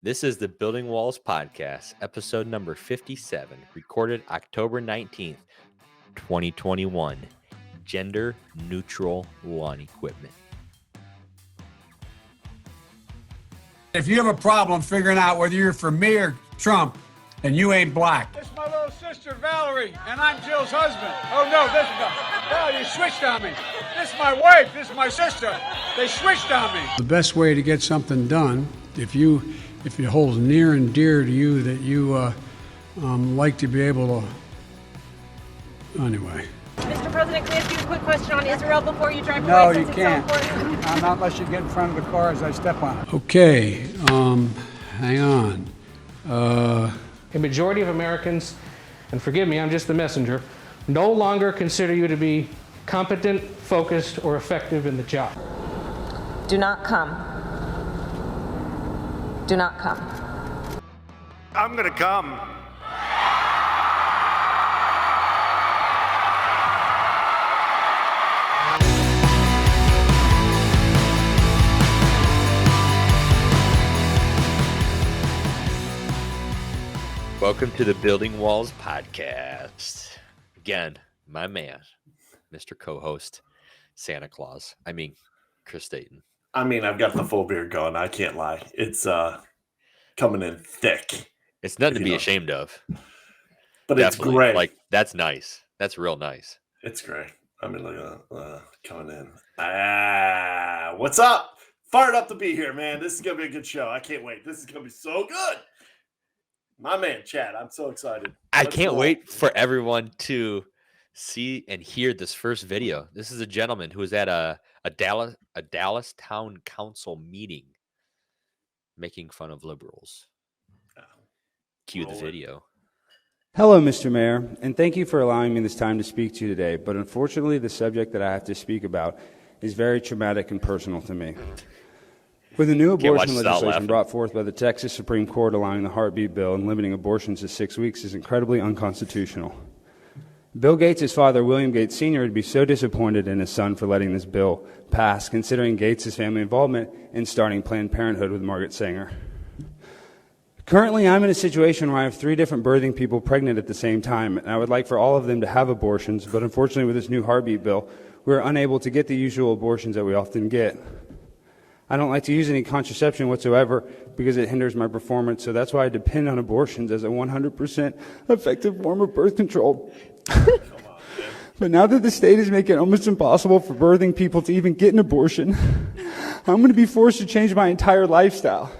This is the Building Walls podcast, episode number 57, recorded October 19th, 2021. Gender neutral lawn equipment. If you have a problem figuring out whether you're for me or Trump, and you ain't black. This is my little sister, Valerie, and I'm Jill's husband. Oh, no, this is not. Oh, you switched on me. This is my wife. This is my sister. They switched on me. The best way to get something done, if it holds near and dear to you that you like to be able to, anyway. Mr. President, can I ask you a quick question on Israel before you drive No, away? you can't. Not unless you get in front of the car as I step on it. Okay, hang on. A majority of Americans, and forgive me, I'm just the messenger, no longer consider you to be competent, focused, or effective in the job. Do not come. Do not come. I'm gonna come. Welcome to the Building Walls podcast. Again, my man, Mr. Co-host, Santa Claus. Chris Dayton. I've got the full beard going. I can't lie. It's coming in thick. It's nothing to be ashamed of. But Definitely. It's great. Like, that's nice. That's real nice. It's great. Look at coming in. What's up? Fired up to be here, man. This is going to be a good show. I can't wait. This is going to be so good. My man, Chad, I'm so excited. I can't wait for everyone to see and hear this first video. This is a gentleman who was at a Dallas Town Council meeting making fun of liberals. Cue the video. Hello, Mr. Mayor, and thank you for allowing me this time to speak to you today. But unfortunately, the subject that I have to speak about is very traumatic and personal to me. With the new abortion legislation brought forth by the Texas Supreme Court allowing the heartbeat bill and limiting abortions to 6 weeks is incredibly unconstitutional. Bill Gates' father, William Gates Sr., would be so disappointed in his son for letting this bill pass, considering Gates' family involvement in starting Planned Parenthood with Margaret Sanger. Currently, I'm in a situation where I have 3 different birthing people pregnant at the same time, and I would like for all of them to have abortions, but unfortunately with this new heartbeat bill, we're unable to get the usual abortions that we often get. I don't like to use any contraception whatsoever because it hinders my performance, so that's why I depend on abortions as a 100% effective form of birth control. But now that the state is making it almost impossible for birthing people to even get an abortion, I'm going to be forced to change my entire lifestyle.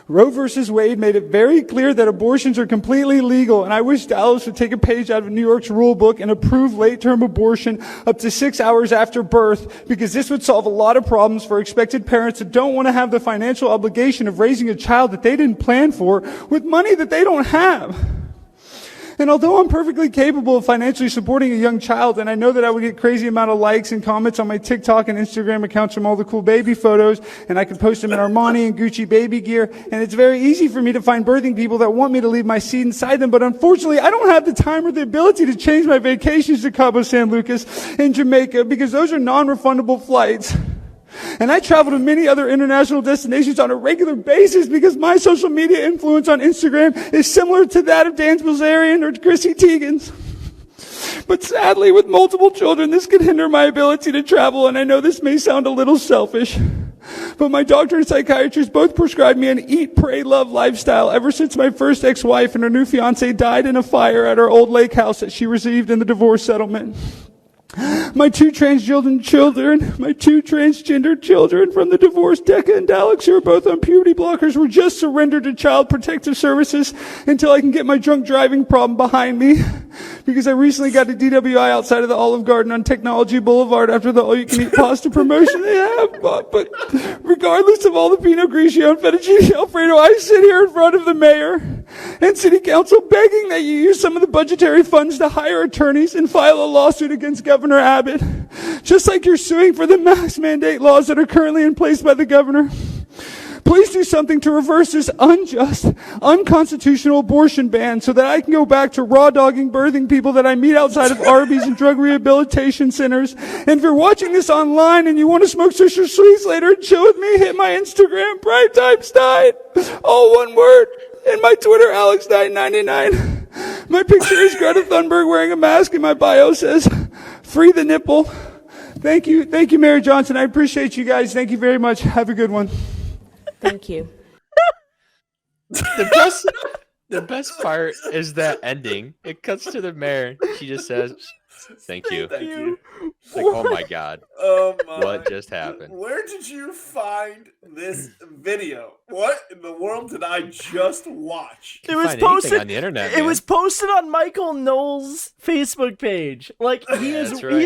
Roe versus Wade made it very clear that abortions are completely legal, and I wish Dallas would take a page out of New York's rule book and approve late-term abortion up to 6 hours after birth, because this would solve a lot of problems for expected parents that don't want to have the financial obligation of raising a child that they didn't plan for with money that they don't have. And although I'm perfectly capable of financially supporting a young child, and I know that I would get crazy amount of likes and comments on my TikTok and Instagram accounts from all the cool baby photos, and I can post them in Armani and Gucci baby gear, and it's very easy for me to find birthing people that want me to leave my seed inside them, but unfortunately I don't have the time or the ability to change my vacations to Cabo San Lucas in Jamaica, because those are non-refundable flights. And I travel to many other international destinations on a regular basis because my social media influence on Instagram is similar to that of Dan Bilzerian or Chrissy Teigen's. But sadly, with multiple children, this could hinder my ability to travel, and I know this may sound a little selfish. But my doctor and psychiatrist both prescribed me an eat, pray, love lifestyle ever since my first ex-wife and her new fiancé died in a fire at our old lake house that she received in the divorce settlement. My two transgender children from the divorce, Decca and Alex, who are both on puberty blockers, were just surrendered to Child Protective Services until I can get my drunk driving problem behind me. Because I recently got a DWI outside of the Olive Garden on Technology Boulevard after the all-you-can-eat pasta promotion they have. But regardless of all the Pinot Grigio and Fettuccine Alfredo, I sit here in front of the mayor and city council begging that you use some of the budgetary funds to hire attorneys and file a lawsuit against Governor Abbott, just like you're suing for the mask mandate laws that are currently in place by the governor. please do something to reverse this unjust, unconstitutional abortion ban so that I can go back to raw dogging birthing people that I meet outside of Arby's and drug rehabilitation centers. And if you're watching this online and you want to smoke Swisher Sweets later and chill with me, hit my Instagram, Stein, all one word, and my Twitter, AlexKnight99. My picture is Greta Thunberg wearing a mask, and my bio says, free the nipple. Thank you, Mayor Johnson. I appreciate you guys. Thank you very much. Have a good one. Thank you. The best part is that ending. It cuts to the mayor. She just says, Thank you. Thank you. It's like, oh my God. Oh my. What just happened? Where did you find this video? What in the world did I just watch? It was Find anything posted on the internet. It man. was posted on Michael Knowles' Facebook page. Like That's right.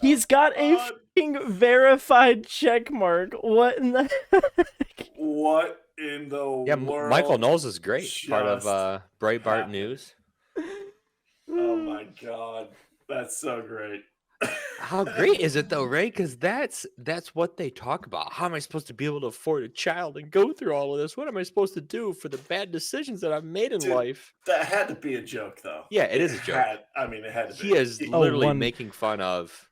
he's got a fucking verified check mark. What in the heck? What in the world? Michael Knowles is great. Part of just Breitbart happened? News. Oh my God. That's so great. How great is it though, Ray? Because that's what they talk about. How am I supposed to be able to afford a child and go through all of this? What am I supposed to do for the bad decisions that I've made in Dude, life? That had to be a joke, though. Yeah, it is a joke. It had to be. He is literally making fun of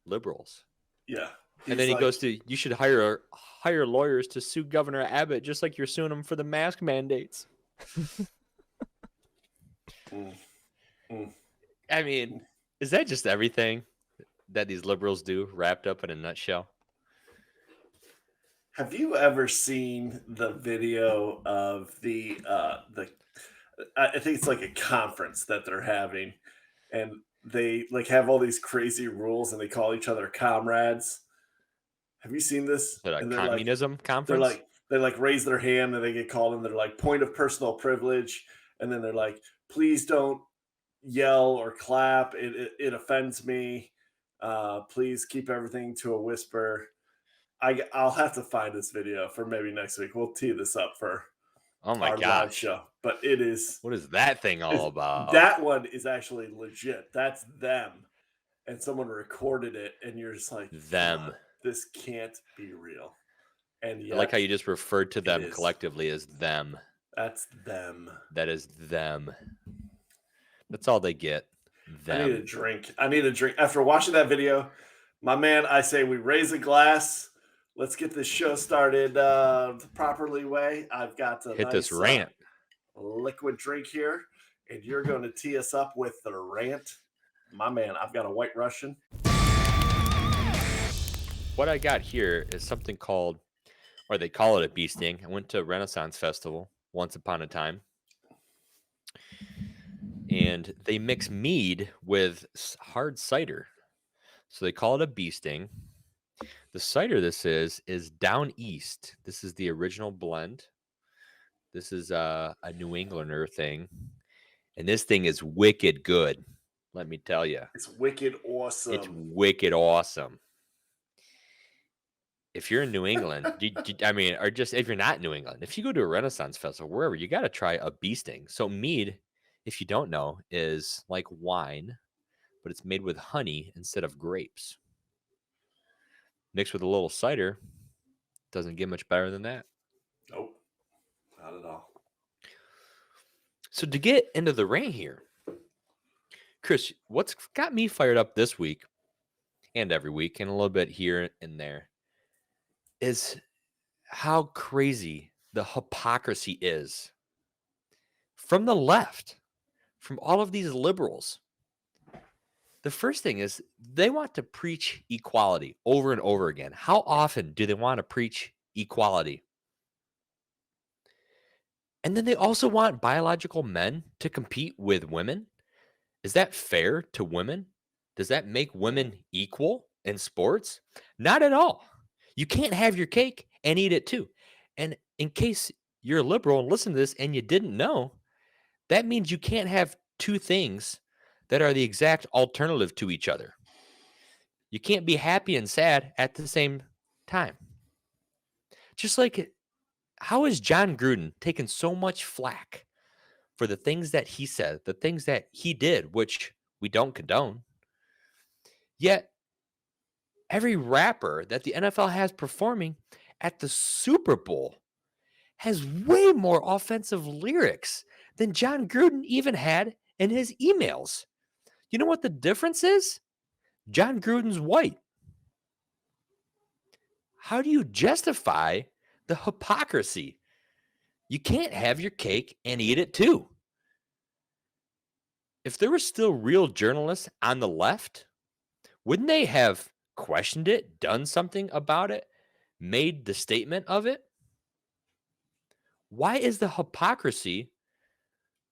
liberals. Yeah. And then he goes to, you should hire lawyers to sue Governor Abbott just like you're suing him for the mask mandates. I mean, is that just everything that these liberals do wrapped up in a nutshell? Have you ever seen the video of the I think it's like a conference that they're having, and they like have all these crazy rules and they call each other comrades? Have you seen this? Is it a And they're communism conference? they raise their hand and they get called and they're like, point of personal privilege, and then they're like, please don't yell or clap, it offends me, please keep everything to a whisper. I'll have to find this video for maybe next week. We'll tee this up for Oh my our live gosh. show, but it is, What is that thing all about? that one is actually legit. That's them, and someone recorded it, and you're just like, Them. "God, this can't be real." And I yet, like how you just referred to them is. collectively as them. that's them. That is them. That's all they get. I need a Them. drink. After watching that video, my man, I say we raise a glass. Let's get this show started the properly way. I've got a Hit this nice, rant. liquid drink here, and you're going to tee us up with the rant. My man, I've got a White Russian. What I got here is something called, or they call it a bee sting. I went to a Renaissance Festival once upon a time, and they mix mead with hard cider. So they call it a bee sting. The cider this is Down East. This is the original blend. This is a New Englander thing. And this thing is wicked good. Let me tell you. It's wicked awesome. It's wicked awesome. If you're in New England, or just if you're not in New England, if you go to a Renaissance Festival, wherever, you got to try a bee sting. So mead, if you don't know, is like wine, but it's made with honey instead of grapes. Mixed with a little cider, doesn't get much better than that. Nope, not at all. So to get into the rant here, Chris, what's got me fired up this week and every week and a little bit here and there is how crazy the hypocrisy is from the left, from all of these liberals. The first thing is they want to preach equality over and over again. How often do they want to preach equality? And then they also want biological men to compete with women. Is that fair to women? Does that make women equal in sports? Not at all. You can't have your cake and eat it too. And in case you're a liberal and listen to this and you didn't know, that means you can't have two things that are the exact alternative to each other. You can't be happy and sad at the same time. Just like, how is John Gruden taking so much flack for the things that he said, the things that he did, which we don't condone? Yet, every rapper that the NFL has performing at the Super Bowl has way more offensive lyrics than John Gruden even had in his emails. You know what the difference is? John Gruden's white. How do you justify the hypocrisy? You can't have your cake and eat it too. If there were still real journalists on the left, wouldn't they have questioned it, done something about it, made the statement of it? Why is the hypocrisy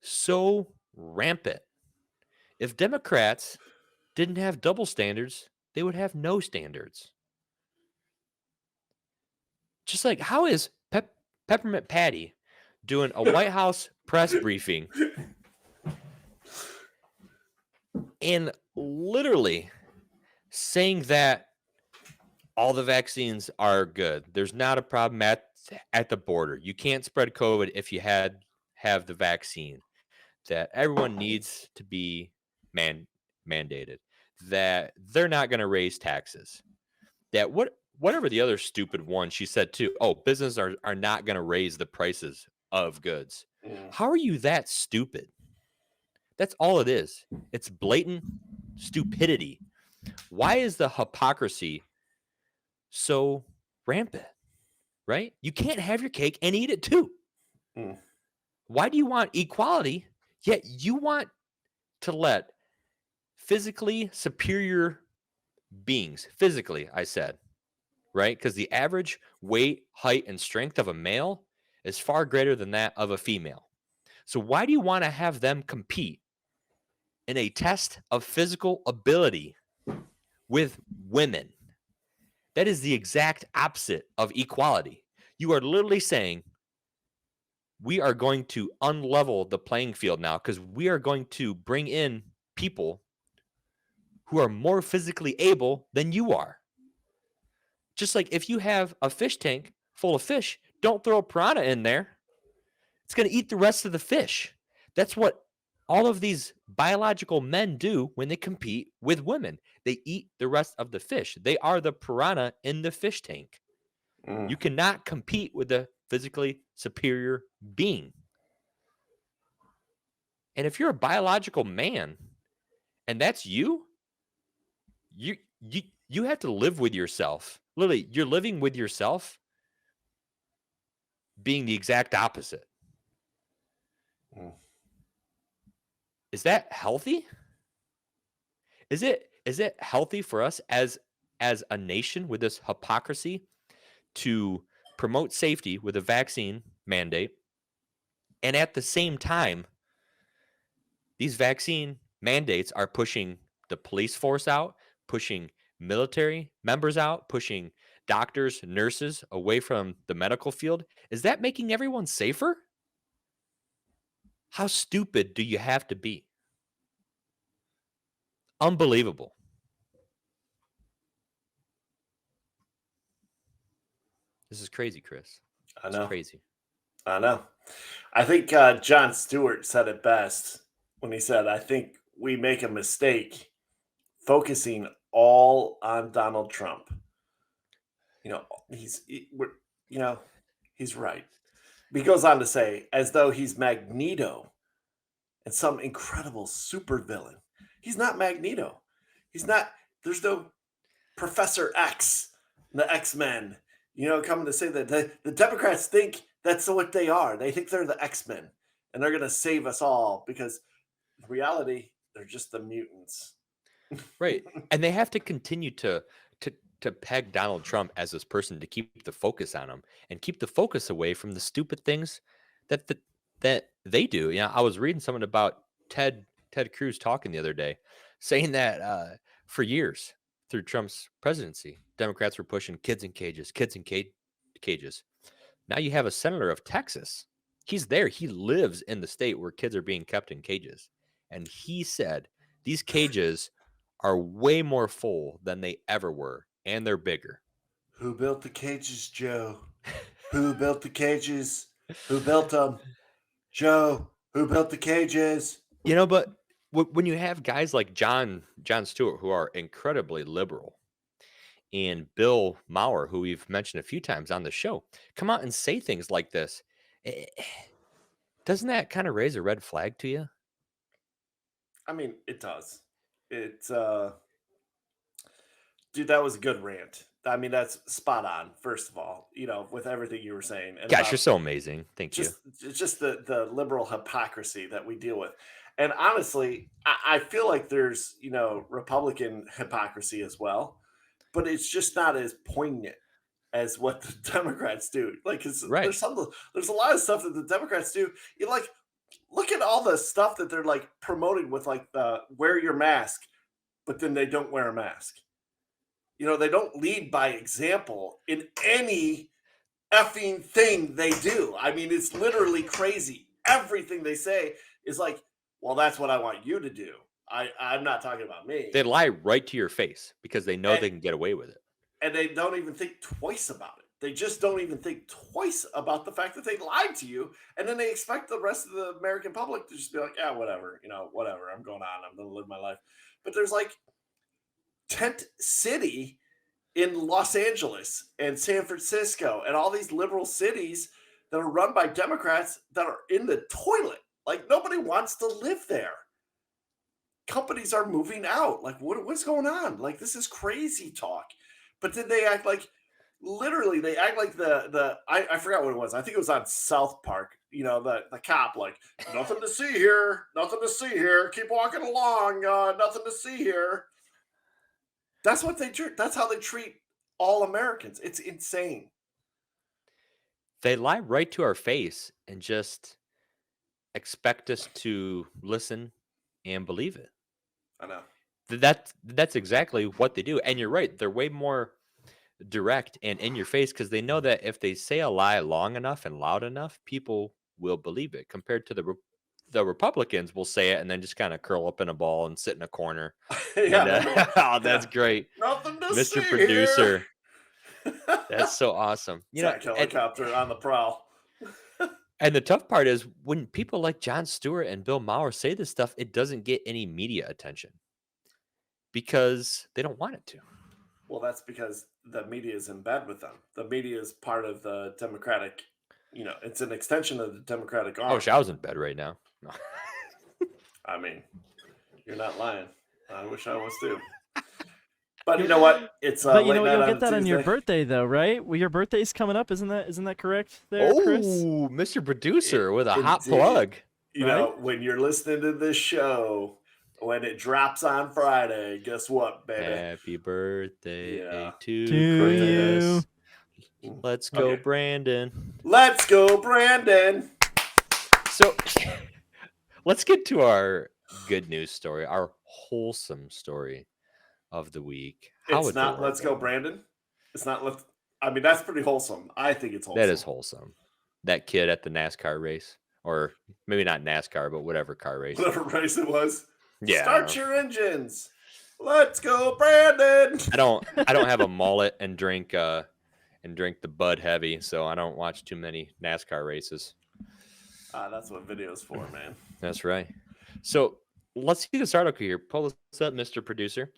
so rampant? If Democrats didn't have double standards, they would have no standards. Just like, how is Peppermint Patty doing a White House press briefing and literally saying that all the vaccines are good? There's not a problem at the border. You can't spread COVID if you have the vaccine. That everyone needs to be mandated. That they're not going to raise taxes. That whatever the other stupid one she said too. Oh, businesses are not going to raise the prices of goods. How are you that stupid? That's all it is. It's blatant stupidity. Why is the hypocrisy so rampant? Right? You can't have your cake and eat it too. Why do you want equality, yet you want to let physically superior beings, physically, I said, right? Because the average weight, height, and strength of a male is far greater than that of a female. So why do you want to have them compete in a test of physical ability with women? That is the exact opposite of equality. You are literally saying we are going to unlevel the playing field now because we are going to bring in people who are more physically able than you are. Just like if you have a fish tank full of fish, don't throw a piranha in there. It's going to eat the rest of the fish. That's what all of these biological men do when they compete with women. They eat the rest of the fish. They are the piranha in the fish tank. You cannot compete with a physically superior being. And if you're a biological man and that's you have to live with yourself. Literally, you're living with yourself being the exact opposite. Is that healthy? Is it healthy for us as a nation with this hypocrisy to promote safety with a vaccine mandate, and at the same time these vaccine mandates are pushing the police force out, pushing military members out, pushing doctors, nurses away from the medical field? Is that making everyone safer? How stupid do you have to be? Unbelievable. This is crazy, Chris. I know. It's crazy. I know. I think Jon Stewart said it best when he said, I think we make a mistake focusing all on Donald Trump. He's right. He goes on to say, as though he's Magneto and some incredible supervillain. He's not Magneto. He's not. There's no Professor X, the X-Men, coming to say that the Democrats think that's what they are. They think they're the X-Men and they're going to save us all because in reality, they're just the mutants. Right. And they have to continue to peg Donald Trump as this person to keep the focus on him and keep the focus away from the stupid things that they do. I was reading something about Ted Cruz talking the other day, saying that for years through Trump's presidency, Democrats were pushing kids in cages. Now you have a senator of Texas. He's there. He lives in the state where kids are being kept in cages. And he said these cages are way more full than they ever were, and they're bigger. Who built the cages, Joe? Who built the cages? Who built them? Joe, who built the cages? But when you have guys like Jon Stewart who are incredibly liberal, and Bill Maher, who we've mentioned a few times on the show, come out and say things like this. Doesn't that kind of raise a red flag to you? I mean, it does. It's dude, that was a good rant. I mean, that's spot on. First of all, with everything you were saying, and Gosh, you're about so amazing. Thank you. just the liberal hypocrisy that we deal with. And honestly, I feel like there's Republican hypocrisy as well, but it's just not as poignant as what the Democrats do. Like, Right. there's a lot of stuff that the Democrats do. You like look at all the stuff that they're like promoting with like the wear your mask, but then they don't wear a mask. They don't lead by example in any effing thing they do. I mean, it's literally crazy. Everything they say is like, well, that's what I want you to do. I'm not talking about me. They lie right to your face because they know they can get away with it. And they don't even think twice about it. They just don't even think twice about the fact that they lied to you. And then they expect the rest of the American public to just be like, yeah, whatever, whatever. I'm going on. I'm going to live my life. But there's like Tent City in Los Angeles and San Francisco and all these liberal cities that are run by Democrats that are in the toilet. Like, nobody wants to live there. Companies are moving out. Like, what's going on? Like, this is crazy talk. But then they act like, literally, they act like I forgot what it was. I think it was on South Park. The cop, like, nothing to see here. Nothing to see here. Keep walking along. Nothing to see here. That's what they do. That's how they treat all Americans. It's insane. They lie right to our face and just expect us to listen and believe it. I know. That's exactly what they do. And you're right. They're way more direct and in your face because they know that if they say a lie long enough and loud enough, people will believe it. Compared to the Republicans will say it and then just kind of curl up in a ball and sit in a corner. Yeah. Oh, that's great. Nothing to Mr. see Producer. Here. That's so awesome. Helicopter on the prowl. And the tough part is when people like Jon Stewart and Bill Maher say this stuff, it doesn't get any media attention because they don't want it to. Well, that's because the media is in bed with them. The media is part of the Democratic, it's an extension of the Democratic arm. I was in bed right now. No. I mean, you're not lying. I wish I was too. But you know what? It's but you'll get that on your birthday though, right? Well, your birthday's coming up, isn't that correct? There, Chris? Oh, Mr. Producer with a hot plug. When you're listening to this show, when it drops on Friday, guess what, baby? Happy birthday to you. Chris. Let's go, Brandon. Let's go, Brandon. So let's get to our good news story, our wholesome story of the week. It's not Let's Go, Brandon. It's not I mean, that's pretty wholesome. I think it's wholesome. That is wholesome. That kid at the NASCAR race, or maybe not NASCAR, but whatever car race. Whatever race it was. Yeah. Start your engines. Let's go, Brandon. I don't have a mullet and drink the Bud Heavy, so I don't watch too many NASCAR races. That's what video's for, man. That's right. So let's see this article here. Pull this up, Mr. Producer.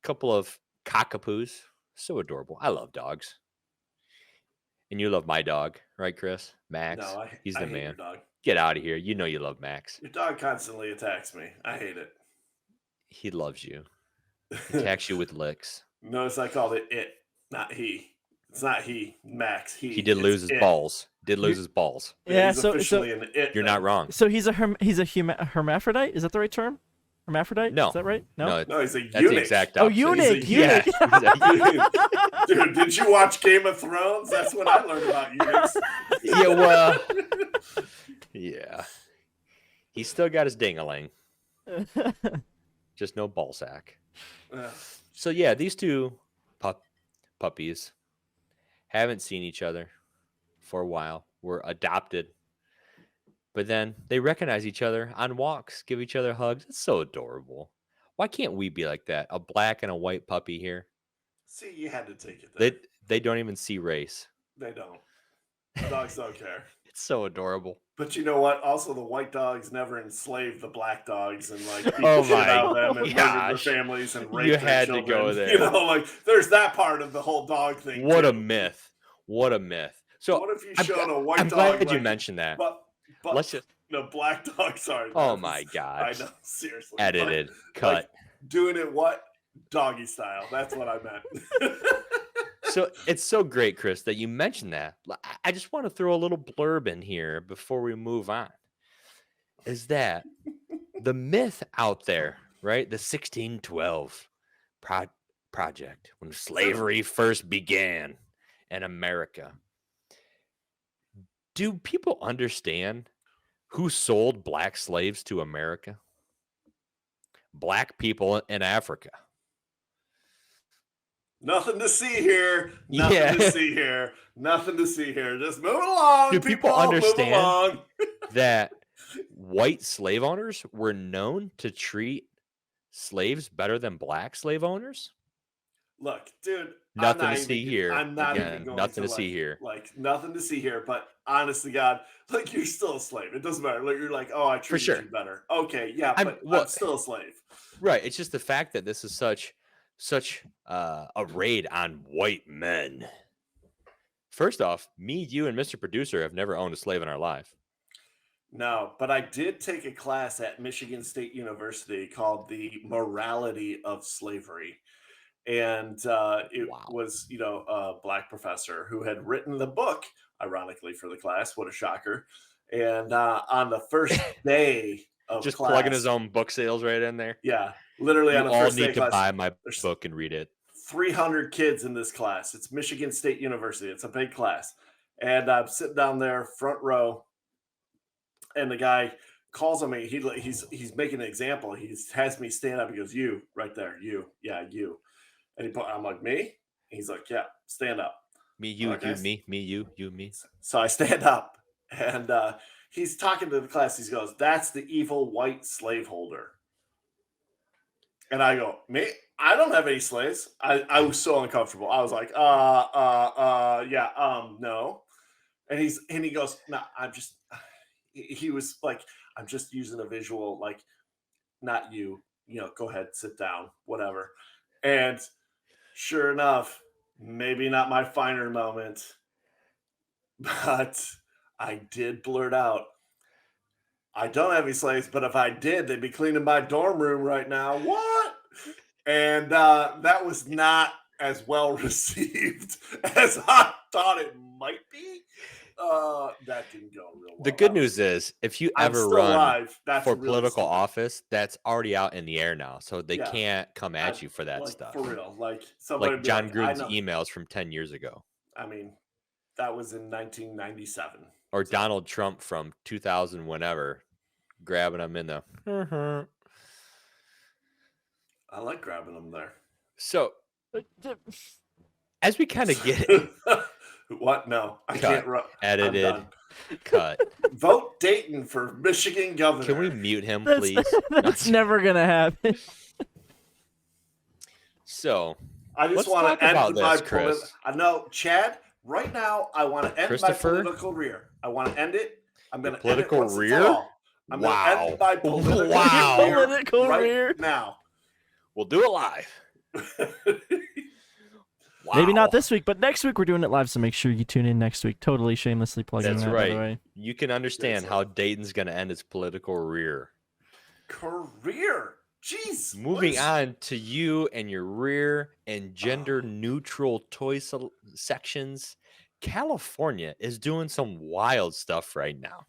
A couple of cockapoos. So adorable. I love dogs. And you love my dog, right, Chris? Max. No, He's the hate man. Your dog. Get out of here. You know you love Max. Your dog constantly attacks me. I hate it. He loves you. He attacks you with licks. Notice I called it, not he. It's not he, Max. He did lose his balls. Yeah, he's officially an it. You're not wrong. So he's a hermaphrodite? Is that the right term? Hermaphrodite? No. Is that right? No, he's a eunuch. That's the exact opposite. Eunuch. Yeah. Dude, did you watch Game of Thrones? That's what I learned about eunuchs. Yeah, well, yeah. He's still got his ding-a-ling. Just no ball sack. So yeah, these two puppies haven't seen each other for a while. Were adopted. But then they recognize each other on walks, give each other hugs. It's so adorable. Why can't we be like that? A black and a white puppy here. See, you had to take it there. They don't even see race. They don't. Dogs don't care. It's so adorable. But you know what? Also, the white dogs never enslaved the black dogs and like beat Oh the shit out of my them and murdered their gosh. families and You raped their had to children. go there. You know, like there's that part of the whole dog thing. What too. a myth. What a myth. So What if you I'm showed gl- a white I'm dog? glad you like, mentioned that. But Let's just no black dog. Sorry. Oh that my was- gosh. I know. Seriously. Edited. Cut. Like doing it what? Doggy style. That's what I meant. So it's so great, Chris, that you mentioned that. I just want to throw a little blurb in here before we move on. Is that the myth out there, right? The 1612 project, when slavery first began in America. Do people understand who sold black slaves to America? Black people in Africa. Nothing to see here. Nothing Yeah. to see here. Nothing to see here. Just move along. Do people understand Move along. that white slave owners were known to treat slaves better than black slave owners? Look, dude. Nothing I'm to not see even- here. I'm not Again, even going nothing to to see here. Like nothing to see here. But honest to God, like you're still a slave. It doesn't matter. Like you're like, oh, I treated sure. you better. Okay, yeah, I'm- but well- I'm still a slave. Right. It's just the fact that this is such a raid on white men. First off, me, you, and Mr. Producer have never owned a slave in our life. No, but I did take a class at Michigan State University called The Morality of Slavery. And it Wow. was, a black professor who had written the book, ironically, for the class. What a shocker. And on the first day of Just class, plugging his own book sales right in there. Yeah, literally You on the all first day need of to class. buy my there's book and read it. 300 kids in this class. It's Michigan State University. It's a big class. And I'm sitting down there, front row, and the guy calls on me. He's making an example. He has me stand up. He goes, "You right there, you, yeah, you." And I'm like, "Me?" He's like, "Yeah, stand up." Me, you, Okay. you, me, me, you, me. So I stand up, and he's talking to the class. He goes, "That's the evil white slaveholder." And I go, "Me? I don't have any slaves." I was so uncomfortable. I was like, yeah, no. And he goes, "No, I'm just." He was like, "I'm just using a visual, like, not you. Go ahead, sit down, whatever." And sure enough, maybe not my finer moment, but I did blurt out, "I don't have any slaves, but if I did, they'd be cleaning my dorm room right now." What? And that was not as well received as I thought it might be. That didn't go real well. The good news is, if you I'm ever still run alive. That's for really political stupid. office, that's already out in the air now. So they Yeah. can't come at you for that Like, stuff. for real. Like somebody Like would be John like, "I Gruden's know." emails from 10 years ago. I mean, that was in 1997. Or Donald Trump from 2000 whenever, grabbing them in the... I like grabbing them there. So, as we kind of get it, What? No, I Cut. can't run. edited, cut. Vote Dayton for Michigan governor. Can we mute him, That's, please? that's never gonna happen. So, I just let's want talk to end about my this, Chris. I know, Chad. Right now, I want to end my Christopher? political career. I want to end it. I'm going Your to end it political once and for rear? all. I'm going to end my political Wow. career Political right rear. now. We'll do it live. Wow. Maybe not this week, but next week we're doing it live, so make sure you tune in next week. Totally shamelessly plugging That's that, by the right. way. You can understand Yes, how Dayton's going to end its political rear. Career. Jeez. Moving what? on to you and your rear and gender neutral toy sections. California is doing some wild stuff right now.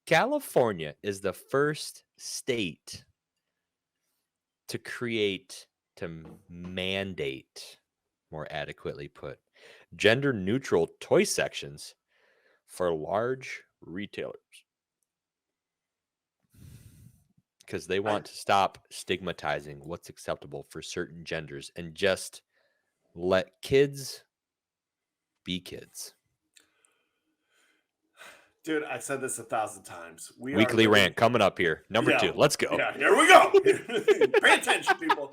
California is the first state to mandate, more adequately put, gender neutral toy sections for large retailers. Because they want to stop stigmatizing what's acceptable for certain genders and just let kids be kids. Dude, I've said this 1,000 times. Weekly rant coming up here. Number 2. Let's go. Yeah, here we go. Pay attention, people.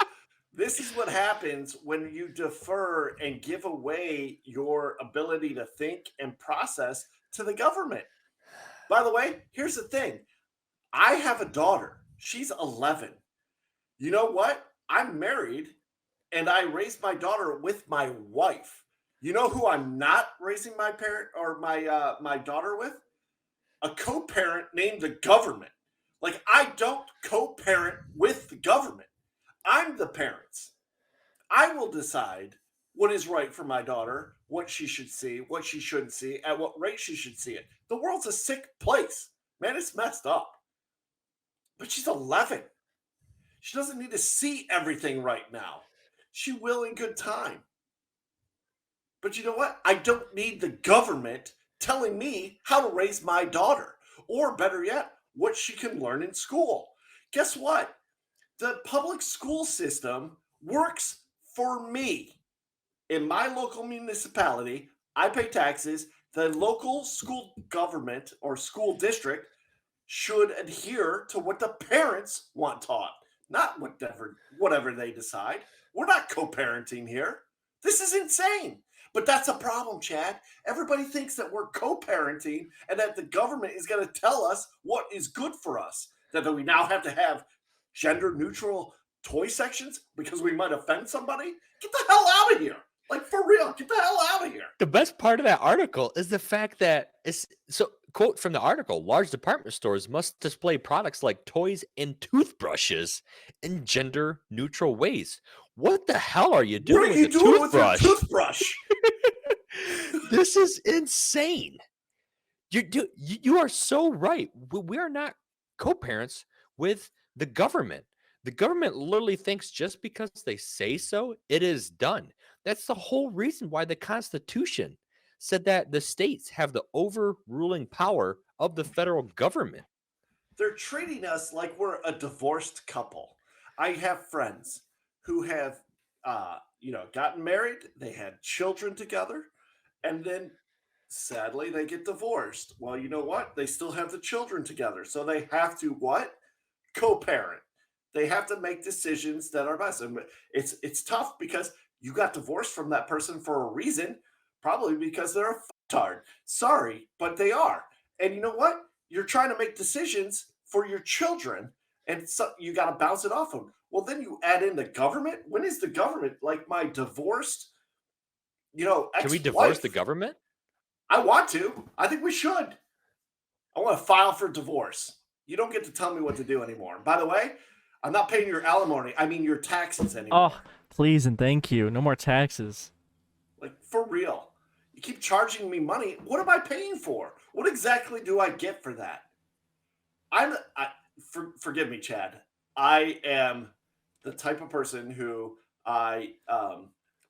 This is what happens when you defer and give away your ability to think and process to the government. By the way, here's the thing. I have a daughter. She's 11. You know what? I'm married and I raised my daughter with my wife. You know who I'm not raising my parent or my daughter with? A co-parent named the government. Like, I don't co-parent with the government. I'm the parents. I will decide what is right for my daughter, what she should see, what she shouldn't see, at what rate she should see it. The world's a sick place. Man, it's messed up. But she's 11. She doesn't need to see everything right now. She will in good time. But you know what? I don't need the government telling me how to raise my daughter, or better yet, what she can learn in school. Guess what? The public school system works for me. In my local municipality, I pay taxes. The local school government or school district should adhere to what the parents want taught, not whatever they decide. We're not co-parenting here. This is insane. But that's a problem, Chad. Everybody thinks that we're co-parenting and that the government is going to tell us what is good for us. That we now have to have gender-neutral toy sections because we might offend somebody? Get the hell out of here. Like, for real, get the hell out of here. The best part of that article is the fact that quote from the article, large department stores must display products like toys and toothbrushes in gender neutral ways. What the hell are you doing with the toothbrush? With your toothbrush? This is insane. You are so right. We are not co-parents with the government. The government literally thinks just because they say so, it is done. That's the whole reason why the Constitution said that the states have the overruling power of the federal government. They're treating us like we're a divorced couple. I have friends who have, gotten married. They had children together, and then sadly they get divorced. Well, you know what? They still have the children together, so they have to what? Co-parent. They have to make decisions that are best. And it's tough because you got divorced from that person for a reason, probably because they're a fucktard. Sorry, but they are. And you know what? You're trying to make decisions for your children, and so you got to bounce it off them. Well, then you add in the government. When is the government like my divorced, ex-wife? Can we divorce the government? I want to. I think we should. I want to file for divorce. You don't get to tell me what to do anymore. By the way, I'm not paying your alimony. I mean your taxes anymore. Oh, please and thank you. No more taxes. Like, for real. You keep charging me money. What am I paying for? What exactly do I get for that? Forgive me, Chad. I am the type of person who I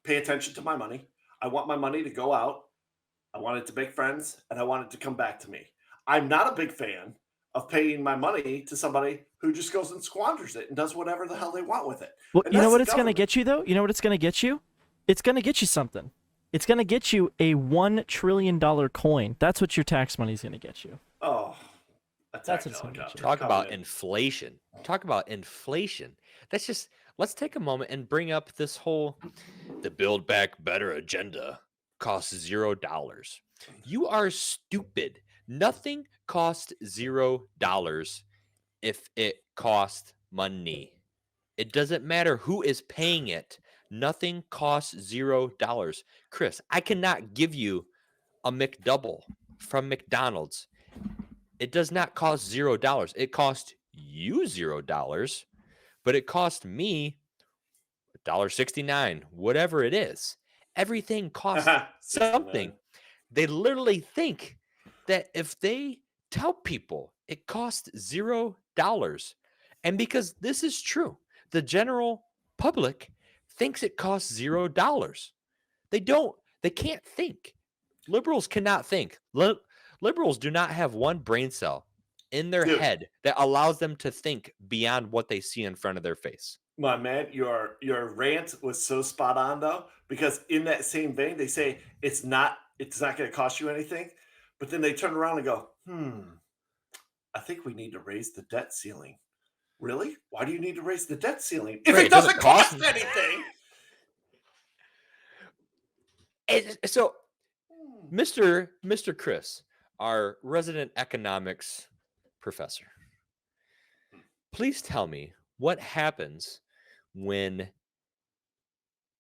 pay attention to my money. I want my money to go out. I want it to make friends, and I want it to come back to me. I'm not a big fan of paying my money to somebody who just goes and squanders it and does whatever the hell they want with it. Well, And you know that's what the it's going to government. get you, though? You know what it's going to get you? It's going to get you something. It's going to get you a $1 trillion coin. That's what your tax money is going to get you. Oh, That's what it's gonna get you. Talk about inflation. That's just, let's take a moment and bring up this whole, the Build Back Better agenda costs $0. You are stupid. Nothing costs $0 if it costs money. It doesn't matter who is paying it. Nothing costs $0. Chris, I cannot give you a McDouble from McDonald's. It does not cost $0. It costs you $0, but it cost me $1.69, whatever it is. Everything costs something. They literally think that if they tell people it costs $0, and because this is true, the general public thinks it costs $0. They can't think. Liberals cannot think. Liberals do not have one brain cell in their head that allows them to think beyond what they see in front of their face. My man, your rant was so spot on though, because in that same vein, they say it's not going to cost you anything, but then they turn around and go, I think we need to raise the debt ceiling. Really? Why do you need to raise the debt ceiling if it doesn't cost anything? So, Mr. Chris, our resident economics professor, please tell me what happens when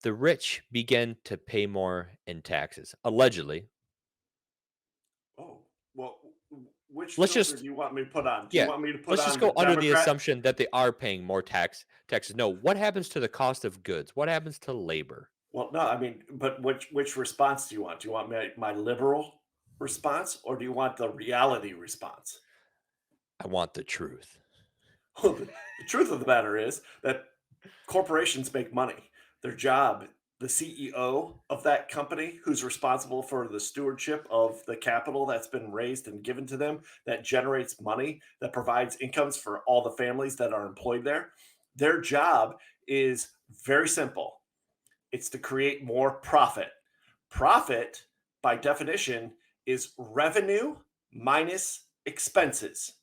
the rich begin to pay more in taxes, allegedly. Oh, well, which Let's filter just, do you want me to put on? Do you yeah, want me to put let's just on the go under the Democrat? assumption that they are paying more taxes. No, what happens to the cost of goods? What happens to labor? Well, no, I mean, but which response do you want? Do you want my liberal response, or do you want the reality response? I want the truth. Well, the truth of the matter is that corporations make money. Their job, the CEO of that company, who's responsible for the stewardship of the capital that's been raised and given to them, that generates money, that provides incomes for all the families that are employed there. Their job is very simple. It's to create more profit. Profit, by definition, is revenue minus expenses.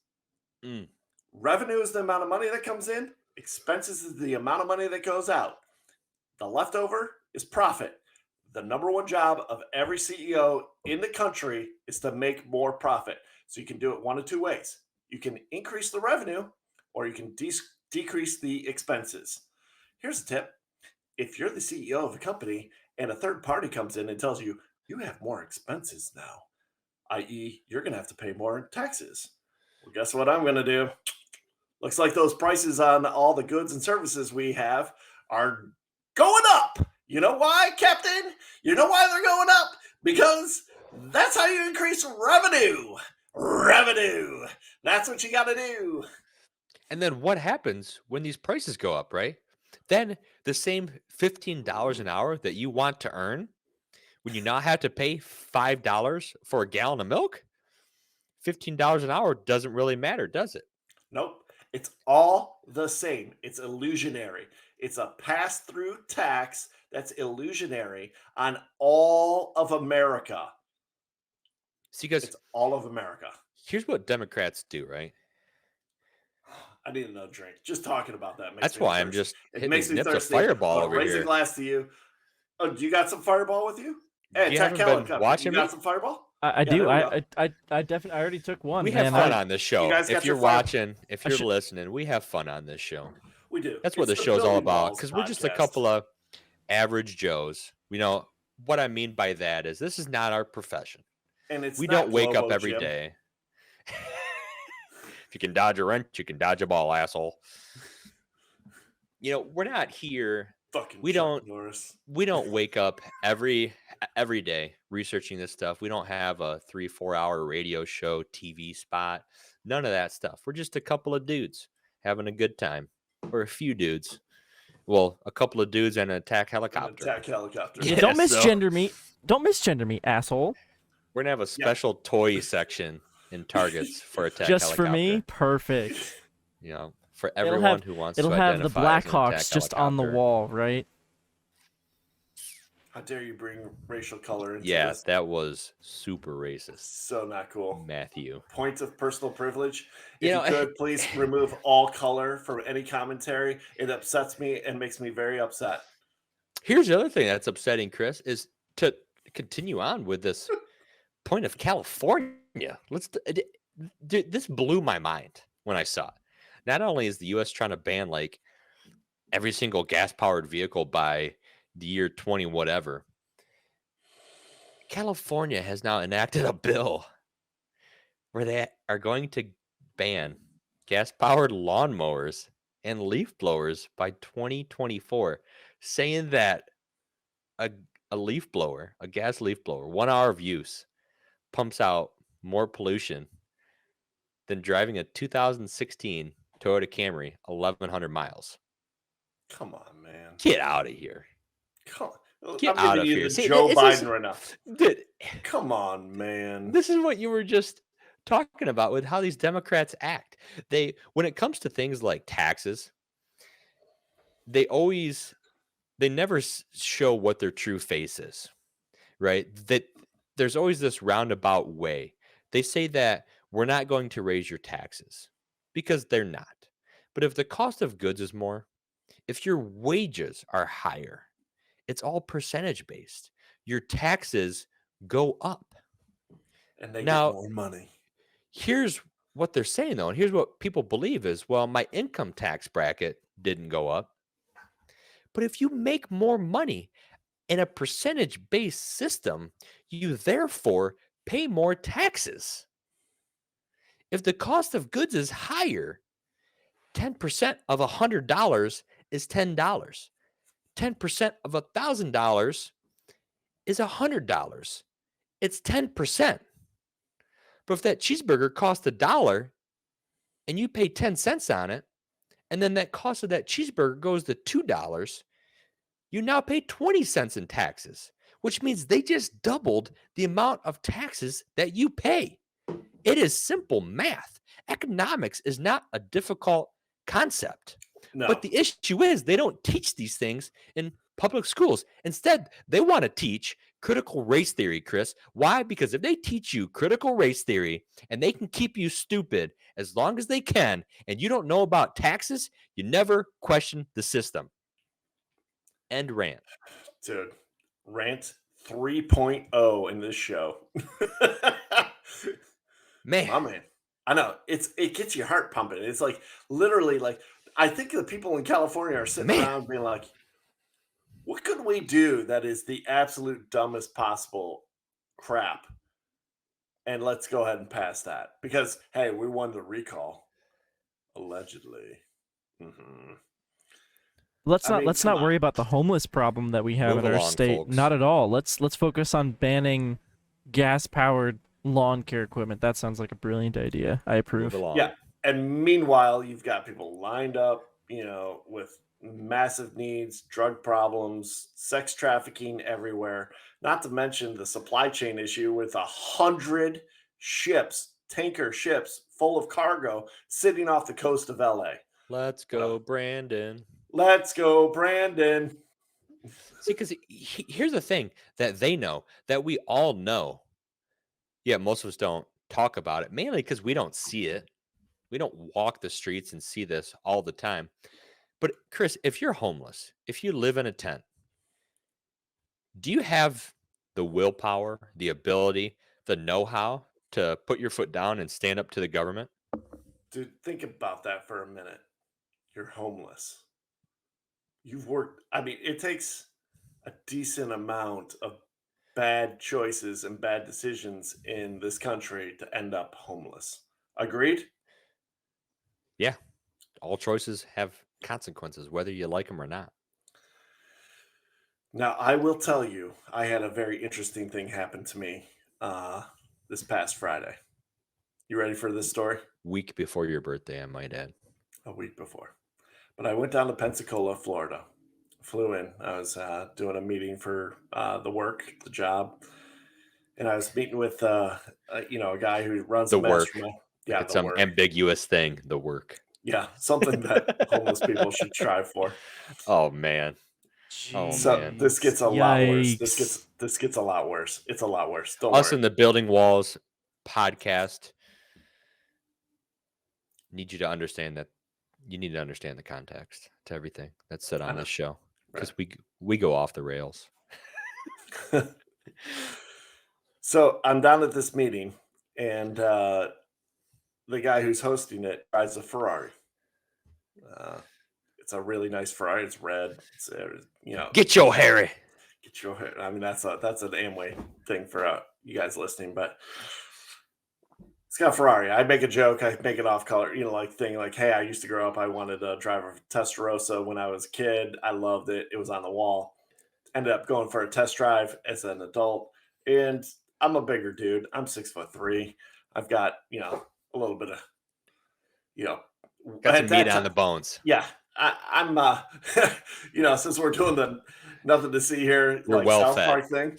Mm. Revenue is the amount of money that comes in, expenses is the amount of money that goes out. The leftover is profit. The number one job of every CEO in the country is to make more profit. So you can do it one of two ways. You can increase the revenue, or you can decrease the expenses. Here's a tip. If you're the CEO of a company and a third party comes in and tells you, you have more expenses now, i.e., you're going to have to pay more in taxes. Well, guess what I'm going to do? Looks like those prices on all the goods and services we have are going up. You know why, Captain? You know why they're going up? Because that's how you increase revenue. Revenue. That's what you got to do. And then what happens when these prices go up, right? Then the same $15 an hour that you want to earn, when you now have to pay $5 for a gallon of milk, $15 an hour doesn't really matter, does it? Nope. It's all the same. It's illusionary. It's a pass-through tax that's illusionary on all of America. See, because it's all of America. Here's what Democrats do, right? I need another drink. Just talking about that makes That's me why thirsty. I'm just It hitting makes these me nips of thirsty. Fireball I'll over raise a here. glass to you. Oh, do you got some Fireball with you? Hey, You Tech haven't been Helicopter. watching You got me? some Fireball? I Yeah, do. there we go. I definitely. I already took one. We have man. fun on this show. guys got If you're your fire- watching, if I you're should- listening, we have fun on this show. We do. That's what It's the show's all Building about. Walls Because we're just a podcast. couple of average Joes. You know what I mean by that is this is not our profession. And it's We not don't wake up Globo, every Jim. day. If you can dodge a wrench, you can dodge a ball, asshole. You know, we're not here. Fucking We Chuck don't. Norris. We don't wake up every day researching this stuff. We don't have a 3-4 hour radio show, TV spot, none of that stuff. We're just a couple of dudes having a good time, or a few dudes. Well, a couple of dudes and an attack helicopter. Attack helicopter. Yeah, don't so- misgender me. Don't misgender me, asshole. We're gonna have a special toy section in Targets for attack Just helicopter. for me, perfect. You know, for It'll everyone have- who wants It'll to have the identify as an attack Blackhawks just on the helicopter. wall, right? How dare you bring racial color into Yeah, this? that was super racist, So not cool. Matthew. Points of personal privilege. If You you, know, could, please remove all color from any commentary. It upsets me and makes me very upset. Here's the other thing that's upsetting, Chris, is to continue on with this point of California. This blew my mind when I saw it. Not only is the U.S. trying to ban like every single gas-powered vehicle by the year 20 whatever, California has now enacted a bill where they are going to ban gas-powered lawnmowers and leaf blowers by 2024, saying that a leaf blower, a gas leaf blower, 1 hour of use pumps out more pollution than driving a 2016 Toyota Camry 1,100 miles. Come on, man. Get out of here. Come on. Get I'm out giving of you here. the See, Joe this Biden is- right now. Dude, Come on, man. this is what you were just talking about with how these Democrats act. When it comes to things like taxes, they never show what their true face is, right? That there's always this roundabout way. They say that we're not going to raise your taxes because they're not. But if the cost of goods is more, if your wages are higher, it's all percentage based. Your taxes go up. And they Now, get more money. here's what they're saying, though, and here's what people believe is, well, my income tax bracket didn't go up. But if you make more money in a percentage-based system, you therefore pay more taxes. If the cost of goods is higher, 10% of $100 is $10. 10% of $1,000 is $100. It's 10%. But if that cheeseburger costs $1 and you pay 10 cents on it, and then that cost of that cheeseburger goes to $2, you now pay 20 cents in taxes, which means they just doubled the amount of taxes that you pay. It is simple math. Economics is not a difficult concept. No. But the issue is they don't teach these things in public schools. Instead, they want to teach critical race theory, Chris. Why? Because if they teach you critical race theory and they can keep you stupid as long as they can, and you don't know about taxes, you never question the system. End rant. Dude, Rant 3.0 in this show. Man. My man. I know. It gets your heart pumping. It's like literally like I think the people in California are sitting around being like, what could we do that is the absolute dumbest possible crap? And let's go ahead and pass that. Because hey, we won the recall. Allegedly. Mm-hmm. Let's not worry about the homeless problem that we have in our state. Folks. Not at all. Let's focus on banning gas-powered lawn care equipment. That sounds like a brilliant idea. I approve. Yeah. And meanwhile, you've got people lined up, with massive needs, drug problems, sex trafficking everywhere. Not to mention the supply chain issue with 100 ships, tanker ships full of cargo sitting off the coast of LA. Let's go, Brandon. Let's go, Brandon. See, because here's the thing that they know, that we all know. Yeah, most of us don't talk about it, mainly because we don't see it. We don't walk the streets and see this all the time. But Chris, if you're homeless, if you live in a tent, do you have the willpower, the ability, the know-how to put your foot down and stand up to the government? Dude, think about that for a minute. You're homeless. You've worked. I mean, it takes a decent amount of bad choices and bad decisions in this country to end up homeless. Agreed? Yeah. All choices have consequences, whether you like them or not. Now, I will tell you, I had a very interesting thing happen to me this past Friday. You ready for this story? Week before your birthday, I might add. A week before. But I went down to Pensacola, Florida. Flew in. I was doing a meeting for the job. And I was meeting with, a guy who runs The a work. mastermind. Yeah, It's the some work. ambiguous thing, the work. Yeah, something that homeless people should strive for. Oh, man. Oh, So man. this gets a lot worse. Yikes. This gets a lot worse. It's a lot worse. Don't Us worry. in the Building Walls podcast need you to understand that you need to understand the context to everything that's said on this show, because we go off the rails. So I'm down at this meeting, and the guy who's hosting it drives a Ferrari. It's a really nice Ferrari. It's red. It's Get your Harry. get your. I mean, that's an Amway thing for you guys listening, but it's got a Ferrari. I make a joke. I make it off color, thing like, hey, I used to grow up. I wanted to drive a Testarossa when I was a kid. I loved it. It was on the wall. Ended up going for a test drive as an adult, and I'm a bigger dude. I'm 6'3". I've got a little bit of Got some meat on the bones. Yeah, I'm since we're doing the nothing to see here, We're like well South fed. Park thing,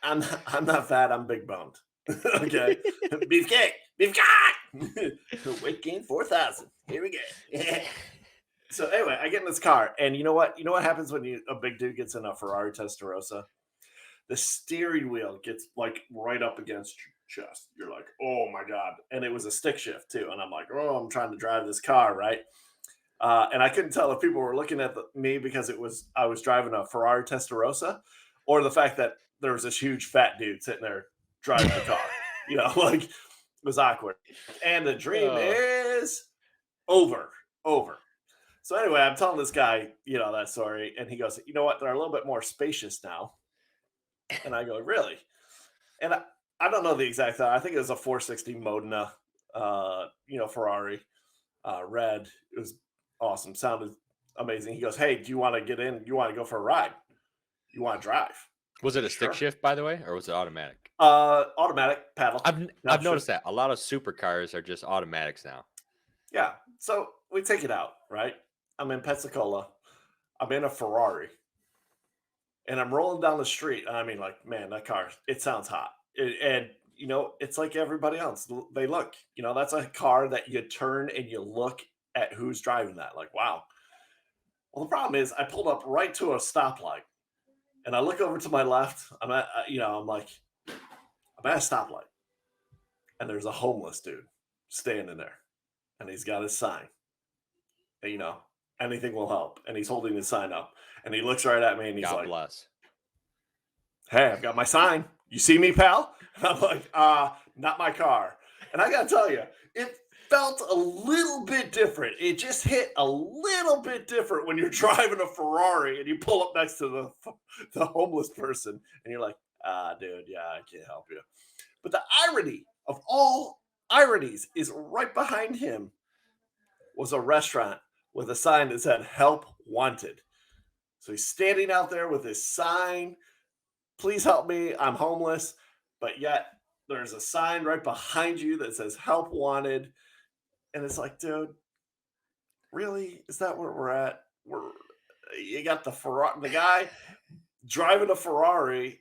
I'm not fat, I'm big boned. Okay. Beefcake. Weight gain 4,000. Here we go. So anyway, I get in this car, and you know what happens when a big dude gets in a Ferrari Testarossa? The steering wheel gets like right up against your chest. You're like, oh my God. And it was a stick shift too. And I'm like, oh, I'm trying to drive this car, right? And I couldn't tell if people were looking at me because I was driving a Ferrari Testarossa, or the fact that there was this huge fat dude sitting there driving the car. like it was awkward. And the dream Oh. is over. So anyway, I'm telling this guy, that story, and he goes, you know what? They're a little bit more spacious now. And I go, really? And I don't know the exact thing. I think it was a 460 Modena, Ferrari, red. It was awesome. Sounded amazing. He goes, hey, do you want to get in? You want to go for a ride? You want to drive? Was it a stick shift, by the way, or was it automatic? Automatic paddle. I've noticed that a lot of supercars are just automatics now. Yeah. So we take it out, right? I'm in Pensacola. I'm in a Ferrari. And I'm rolling down the street. And I mean, like, man, that car, it sounds hot. It's like everybody else. They look, that's a car that you turn and you look at who's driving that. Like, wow. Well, the problem is I pulled up right to a stoplight. And I look over to my left. I'm at a stoplight. And there's a homeless dude standing there. And he's got his sign. And, anything will help. And he's holding his sign up. And he looks right at me and he's God like, bless. hey, I've got my sign. You see me, pal? And I'm like, not my car. And I got to tell you, it felt a little bit different. It just hit a little bit different when you're driving a Ferrari and you pull up next to the homeless person and you're like, dude, yeah, I can't help you. But the irony of all ironies is right behind him was a restaurant with a sign that said help wanted. So he's standing out there with his sign, please help me, I'm homeless. But yet there's a sign right behind you that says help wanted. And it's like, dude, really? Is that where we're at? You got the guy driving a Ferrari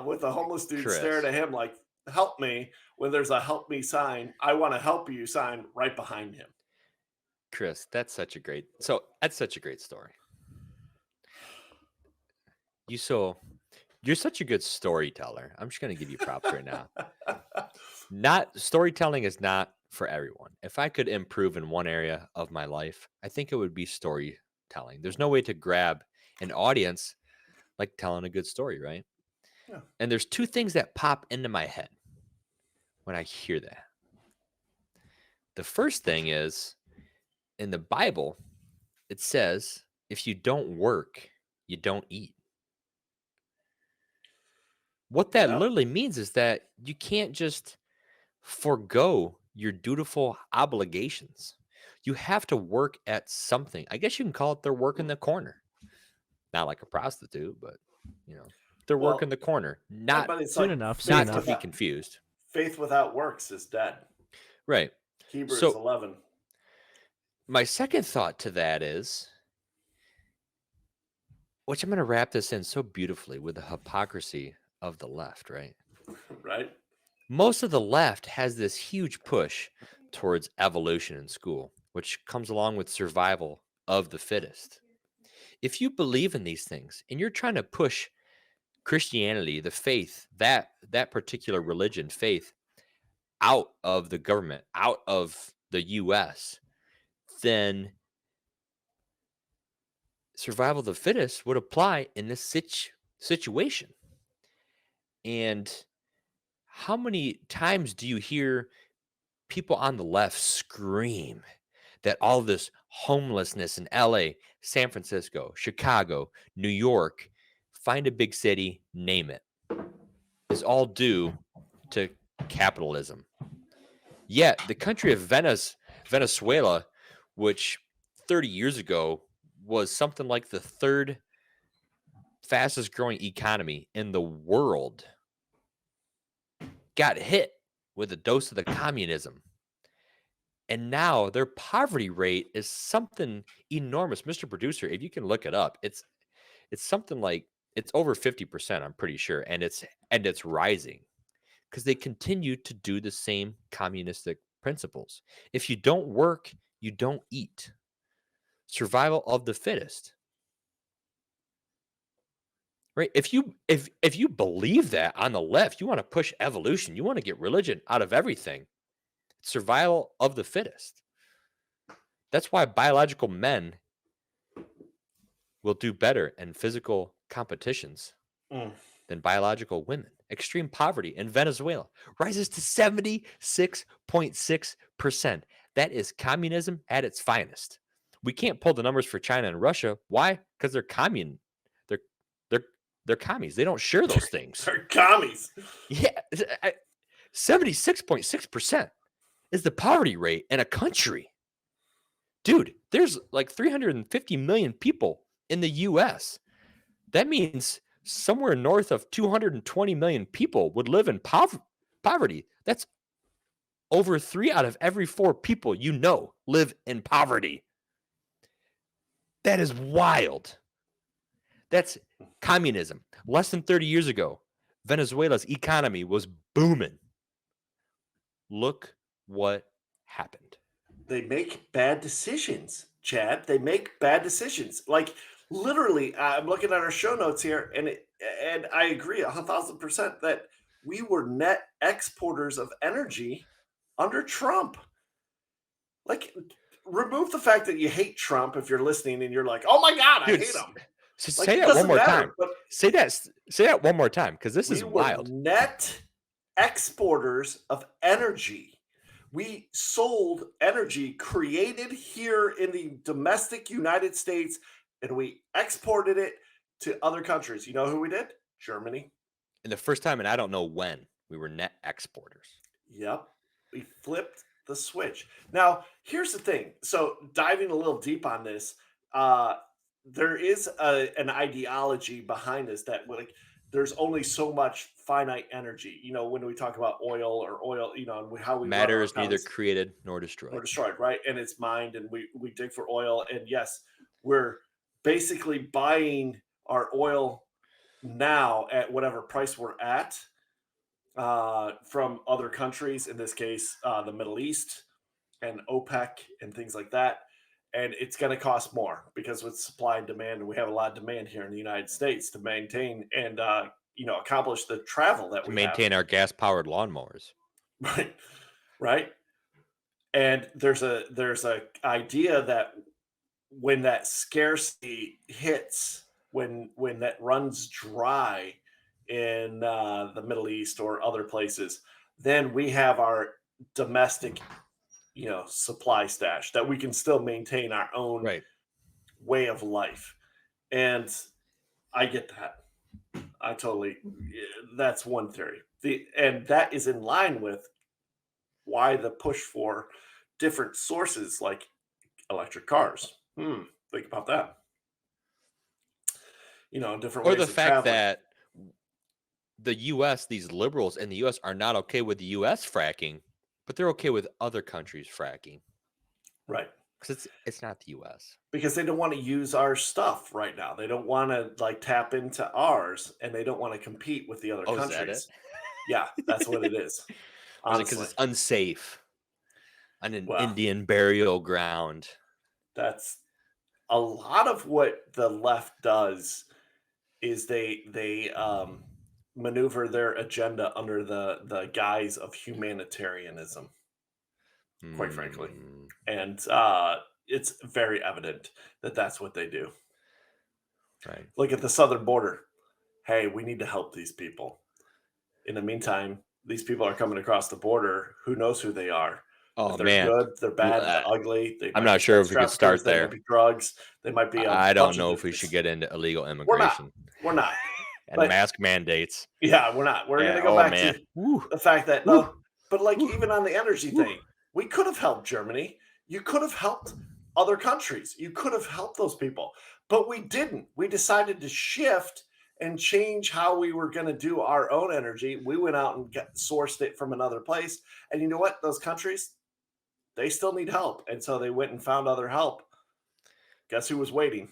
with a homeless dude Chris. staring at him like, help me, when there's a help me sign, I want to help you sign right behind him. Chris, that's such a great story. You're such a good storyteller. I'm just going to give you props right now. Storytelling is not for everyone. If I could improve in one area of my life, I think it would be storytelling. There's no way to grab an audience like telling a good story, right? Yeah. And there's two things that pop into my head when I hear that. The first thing is, in the Bible, it says, if you don't work, you don't eat. What that literally means is that you can't just forego your dutiful obligations. You have to work at something. I guess you can call it their work in the corner. Not like a prostitute, but their work in the corner. Not but it's soon enough. Soon enough. to be confused. Faith without works is dead. Right. Hebrews 11. My second thought to that is, which I'm going to wrap this in so beautifully with the hypocrisy of the left, right? Right. Most of the left has this huge push towards evolution in school, which comes along with survival of the fittest. If you believe in these things and you're trying to push Christianity, the faith, that particular religion, faith, out of the government, out of the U.S., then survival of the fittest would apply in this situation. And how many times do you hear people on the left scream that all this homelessness in LA, San Francisco, Chicago, New York, find a big city, name it, is all due to capitalism? Yet the country of Venezuela, which 30 years ago was something like the third fastest growing economy in the world, got hit with a dose of the communism. And now their poverty rate is something enormous. Mr. Producer, if you can look it up, it's something like, it's over 50%, I'm pretty sure. And it's rising because they continue to do the same communistic principles. If you don't work, you don't eat. Survival of the fittest. Right? If you believe that on the left, you want to push evolution, you want to get religion out of everything. Survival of the fittest. That's why biological men will do better in physical competitions than biological women. extreme poverty in Venezuela rises to 76.6%. That is communism at its finest. We can't pull the numbers for China and Russia. Why? Because they're They're they're commies. They don't share those things. They're commies. Yeah, 76.6% is the poverty rate in a country. Dude, there's like 350 million people in the US. That means somewhere north of 220 million people would live in poverty. That's over 3 out of every 4 people you know live in poverty. That is wild. That's communism. Less than 30 years ago, Venezuela's economy was booming. Look what happened. They make bad decisions, Chad. They make bad decisions. Like literally, I'm looking at our show notes here, and I agree 1,000% that we were net exporters of energy under Trump. Like, remove the fact that you hate Trump if you're listening and you're like, "Oh my God, Dude, I hate him." So Like, say it that one doesn't more matter, time. but Say that one more time, because this is we were wild. net exporters of energy. We sold energy created here in the domestic United States, and we exported it to other countries. You know who we did? Germany. And the first time, and I don't know when, we were net exporters. Yep. We flipped the switch. Now, here's the thing. So diving a little deep on this, there is an ideology behind this that like there's only so much finite energy. You know, when we talk about oil, and how we run our Matter is neither economies created nor destroyed. or destroyed, right? And it's mined, and we dig for oil. And yes, we're basically buying our oil now at whatever price we're at from other countries, in this case, the Middle East and OPEC and things like that. And it's going to cost more because with supply and demand, and we have a lot of demand here in the United States to maintain and accomplish the travel that To we maintain our gas-powered lawnmowers. have. Right. And there's a idea that when that scarcity hits, when that runs dry in the Middle East or other places, then we have our domestic supply stash that we can still maintain our own way of life. And I get that. That's one theory. And that is in line with why the push for different sources like electric cars. Think about that. Different Or ways the of fact traveling. that the U.S., these liberals in the U.S. are not okay with the U.S. fracking, but they're okay with other countries fracking. Right. Because it's not the U.S. Because they don't want to use our stuff right now. They don't want to tap into ours, and they don't want to compete with the other countries. Is that it? Yeah, that's what it is. Because it's unsafe on an Well, Indian burial ground. That's a lot of what the left does is they maneuver their agenda under the guise of humanitarianism, quite frankly. And it's very evident that that's what they do. Right. Look at the southern border. Hey, we need to help these people. In the meantime, these people are coming across the border. Who knows who they are? Oh, If they're man. good, they're bad, they're ugly. They I'm might not be sure if sex we could start traffickers, They there. might be drugs. They might be. I don't bunch of know if different we should things. get into illegal We're not. immigration We're not. and But mask mandates. yeah, we're not. We're Yeah, gonna go oh, back man. to Woo. the fact that Woo. no, but like Woo. even on the energy Woo. thing, we could have helped Germany. You could have helped other countries. You could have helped those people, but we didn't. We decided to shift and change how we were going to do our own energy. We went out and sourced it from another place. And you know what? Those countries, they still need help. And so they went and found other help. Guess who was waiting?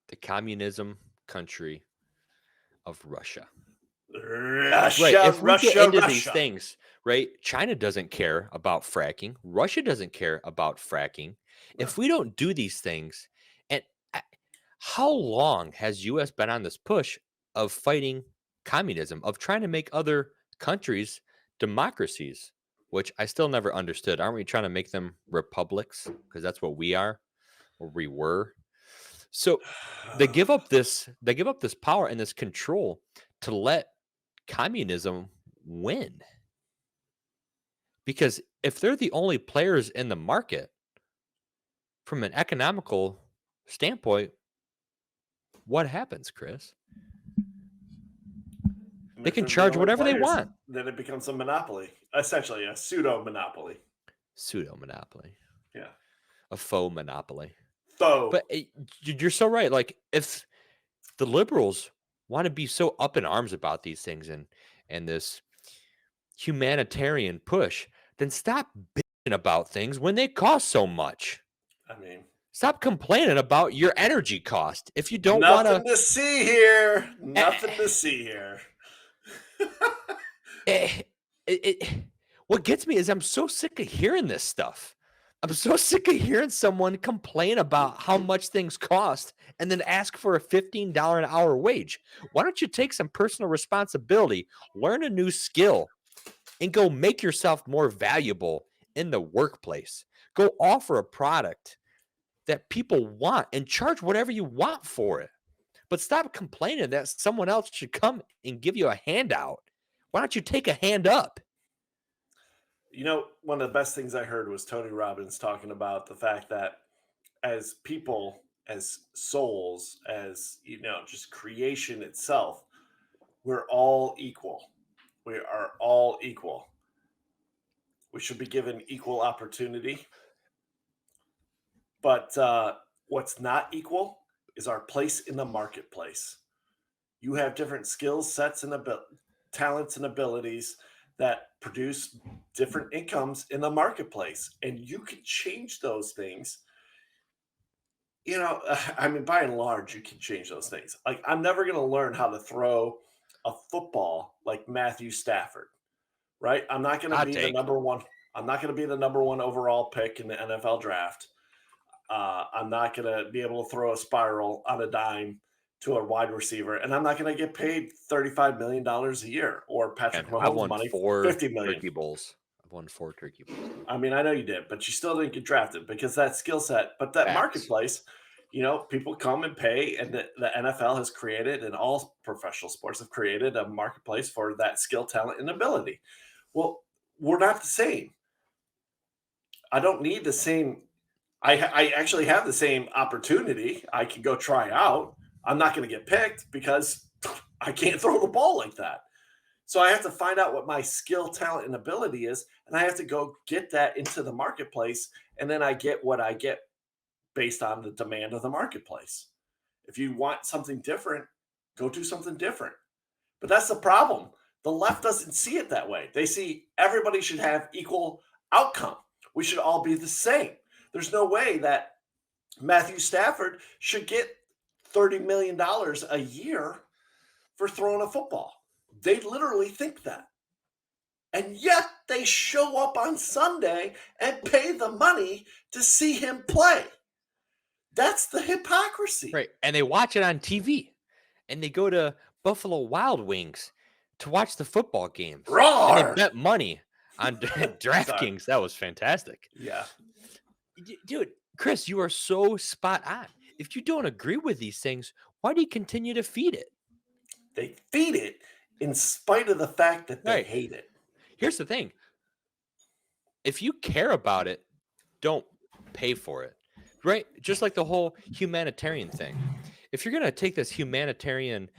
The communism country of Russia. Russia, Right. If we Russia, get into Russia. these things, right? China doesn't care about fracking. Russia doesn't care about fracking. If we don't do these things, and how long has U.S. been on this push of fighting communism, of trying to make other countries democracies, which I still never understood. Aren't we trying to make them republics? Because that's what we are, or we were. So they give up this power and this control to let communism win? Because if they're the only players in the market from an economical standpoint, what happens, Chris? They can charge whatever they want. Then it becomes a monopoly, essentially a pseudo monopoly. Pseudo monopoly. Yeah. A faux monopoly. But you're so right. Like, if the liberals want to be so up in arms about these things and this humanitarian push, then stop bitching about things when they cost so much. I mean, stop complaining about your energy cost. If you don't want nothing to see here. Nothing to see here. What gets me is I'm so sick of hearing this stuff. I'm so sick of hearing someone complain about how much things cost and then ask for a $15 an hour wage. Why don't you take some personal responsibility, learn a new skill, and go make yourself more valuable in the workplace? Go offer a product that people want and charge whatever you want for it. But stop complaining that someone else should come and give you a handout. Why don't you take a hand up? You know, one of the best things I heard was Tony Robbins talking about the fact that as people, as souls, as, you know, just creation itself, we're all equal. We are all equal. We should be given equal opportunity. But what's not equal is our place in the marketplace. You have different skills, sets, and talents and abilities that produce different incomes in the marketplace, and you can change those things. You know, I mean, by and large, you can change those things. Like, I'm never going to learn how to throw a football like Matthew Stafford, right? I'm not going to be the number one. I'm not going to be the number one overall pick in the NFL draft. I'm not going to be able to throw a spiral on a dime to a wide receiver, and I'm not going to get paid $35 million a year or Patrick Mahomes money, $50 million. Turkey bowls. I've won 4 turkey bowls. I mean, I know you did, but you still didn't get drafted because that skill set, but that marketplace, you know, people come and pay, and the NFL has created, and all professional sports have created a marketplace for that skill, talent, and ability. Well, we're not the same. I don't need the same. I actually have the same opportunity. I can go try out. I'm not going to get picked because I can't throw the ball like that. So I have to find out what my skill, talent, and ability is, and I have to go get that into the marketplace, and then I get what I get based on the demand of the marketplace. If you want something different, go do something different. But that's the problem. The left doesn't see it that way. They see everybody should have equal outcome. We should all be the same. There's no way that Matthew Stafford should get $30 million a year for throwing a football. They literally think that. And yet they show up on Sunday and pay the money to see him play. That's the hypocrisy. Right. And they watch it on TV. And they go to Buffalo Wild Wings to watch the football games. Roar! And they bet money on DraftKings. That was fantastic. Yeah. Dude, Chris, you are so spot on. If you don't agree with these things, why do you continue to feed it? They feed it in spite of the fact that they hate it. Here's the thing. If you care about it, don't pay for it, right? Just like the whole humanitarian thing. If you're going to take this humanitarian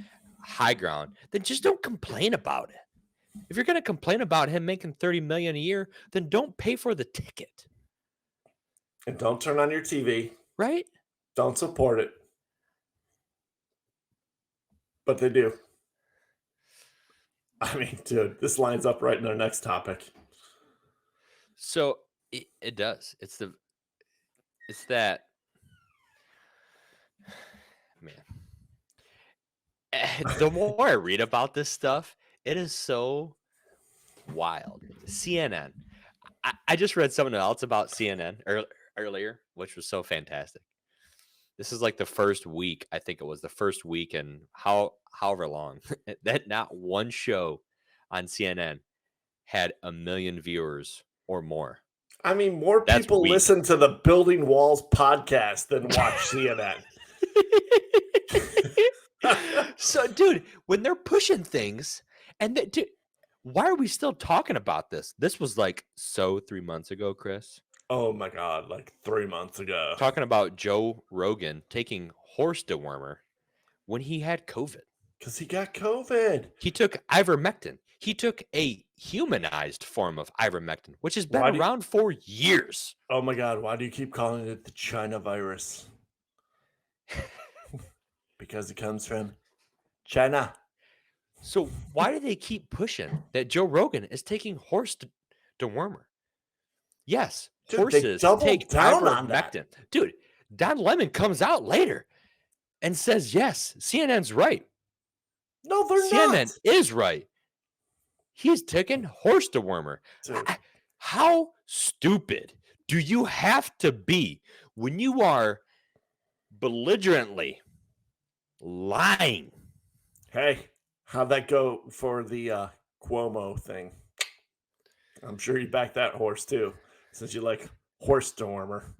high ground, then just don't complain about it. If you're going to complain about him making $30 million a year, then don't pay for the ticket. And don't turn on your TV. Right? Don't support it. But they do. I mean, dude, this lines up right in our next topic. So it does. It's that, man. The more I read about this stuff, it is so wild. CNN. I just read something else about CNN earlier, which was so fantastic. This is like the first week. I think it was the first week in however long that not one show on CNN had 1 million viewers or more. I mean, more people listen to the Building Walls podcast than watch CNN. So, dude, when they're pushing things And dude, why are we still talking about this? This was like 3 months ago, Chris. Oh my God, like 3 months ago. Talking about Joe Rogan taking horse dewormer when he had COVID. Because he got COVID. He took ivermectin. He took a humanized form of ivermectin, which has been around for years. Oh my God, why do you keep calling it the China virus? Because it comes from China. So why do they keep pushing that Joe Rogan is taking horse dewormer? Yes, Dude, horses take ivermectin. Dude, Don Lemon comes out later and says, yes, CNN's right. No, they're CNN not. is right. He's taking horse dewormer. How stupid do you have to be when you are belligerently lying? Hey, how'd that go for the Cuomo thing? I'm sure you backed that horse too, since you like horse dewormer.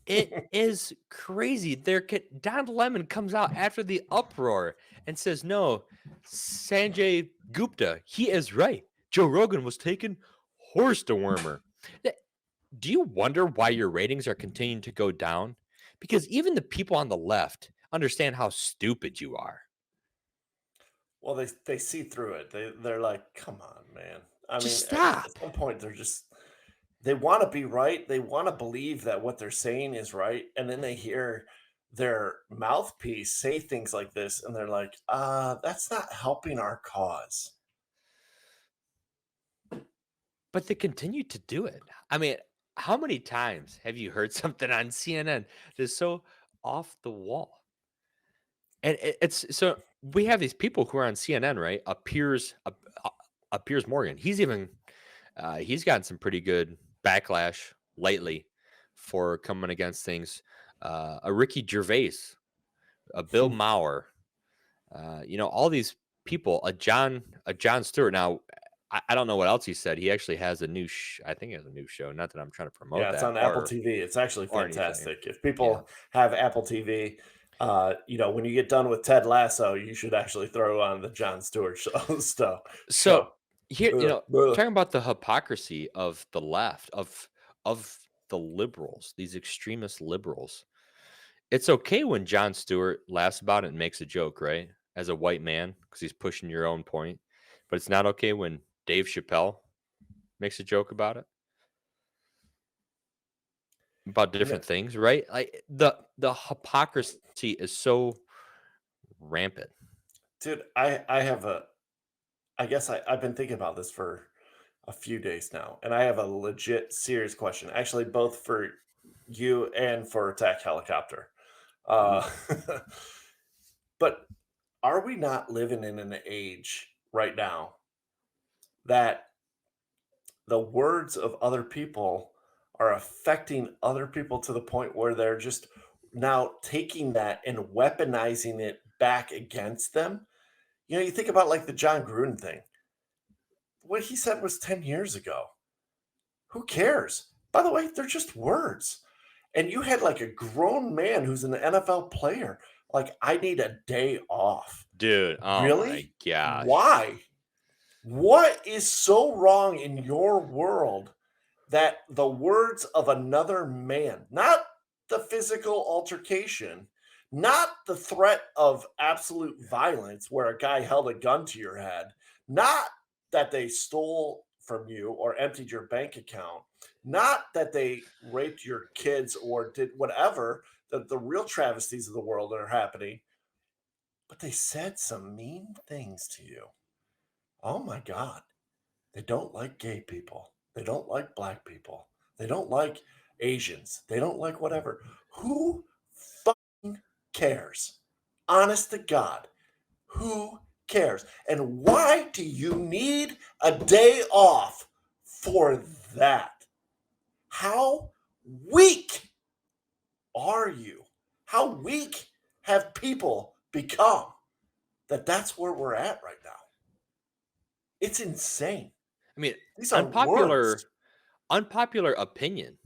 It is crazy. Don Lemon comes out after the uproar and says, no, Sanjay Gupta, he is right. Joe Rogan was taking horse dewormer. Do you wonder why your ratings are continuing to go down? Because even the people on the left understand how stupid you are. Well, they see through it. They're like, come on, man. I mean, stop. At some point, they want to be right. They want to believe that what they're saying is right. And then they hear their mouthpiece say things like this. And they're like, that's not helping our cause. But they continue to do it. I mean, how many times have you heard something on CNN that's so off the wall? And it's so we have these people who are on CNN, right? Piers Morgan. He's gotten some pretty good backlash lately for coming against things. A Ricky Gervais, a Bill Maher, all these people. A Jon Stewart. Now, I don't know what else he said. He actually has a new. I think he has a new show. Not that I'm trying to promote. Yeah, it's on Apple TV. It's actually fantastic. If people have Apple TV, when you get done with Ted Lasso, you should actually throw on the Jon Stewart show stuff. So here, talking about the hypocrisy of the left, of the liberals, these extremist liberals. It's okay when Jon Stewart laughs about it and makes a joke, right? As a white man, because he's pushing your own point. But it's not okay when Dave Chappelle makes a joke about it. About different things, right? Like the hypocrisy is so rampant. Dude, I guess I've been thinking about this for a few days now, and I have a legit serious question. Actually, both for you and for Attack Helicopter. But are we not living in an age right now that the words of other people are affecting other people to the point where they're just now taking that and weaponizing it back against them? You think about like the John Gruden thing. What he said was 10 years ago. Who cares? By the way, they're just words. And you had like a grown man who's an NFL player. Like, I need a day off. Dude, oh really? My gosh. Why? What is so wrong in your world that the words of another man, not the physical altercation, not the threat of absolute violence where a guy held a gun to your head, not that they stole from you or emptied your bank account, not that they raped your kids or did whatever, the real travesties of the world that are happening, but they said some mean things to you. Oh my God. They don't like gay people. They don't like black people. They don't like Asians. They don't like whatever. Who fucking cares? Honest to God, who cares? And why do you need a day off for that? How weak are you? How weak have people become that that's where we're at right now? It's insane. I mean, these are words. Unpopular opinion,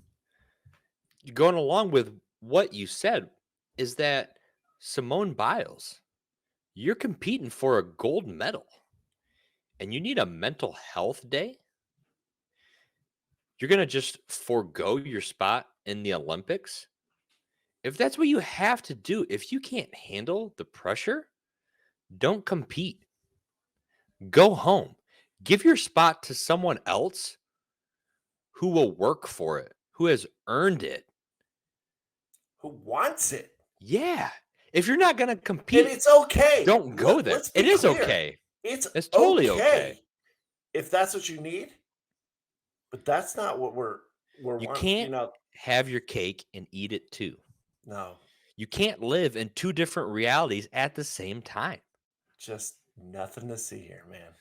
going along with what you said, is that Simone Biles, You're competing for a gold medal and you need a mental health day. You're going to just forego your spot in the Olympics. If that's what you have to do, if you can't handle the pressure, don't compete. Go home. Give your spot to someone else who will work for it, who has earned it. Who wants it? Yeah. If you're not going to And compete, it's okay. don't go there. Let's be It is clear. okay. It's totally okay. if that's what you need. But that's not what we're You can't have your cake and eat it too. No. You can't live in two different realities at the same time. Just nothing to see here, man.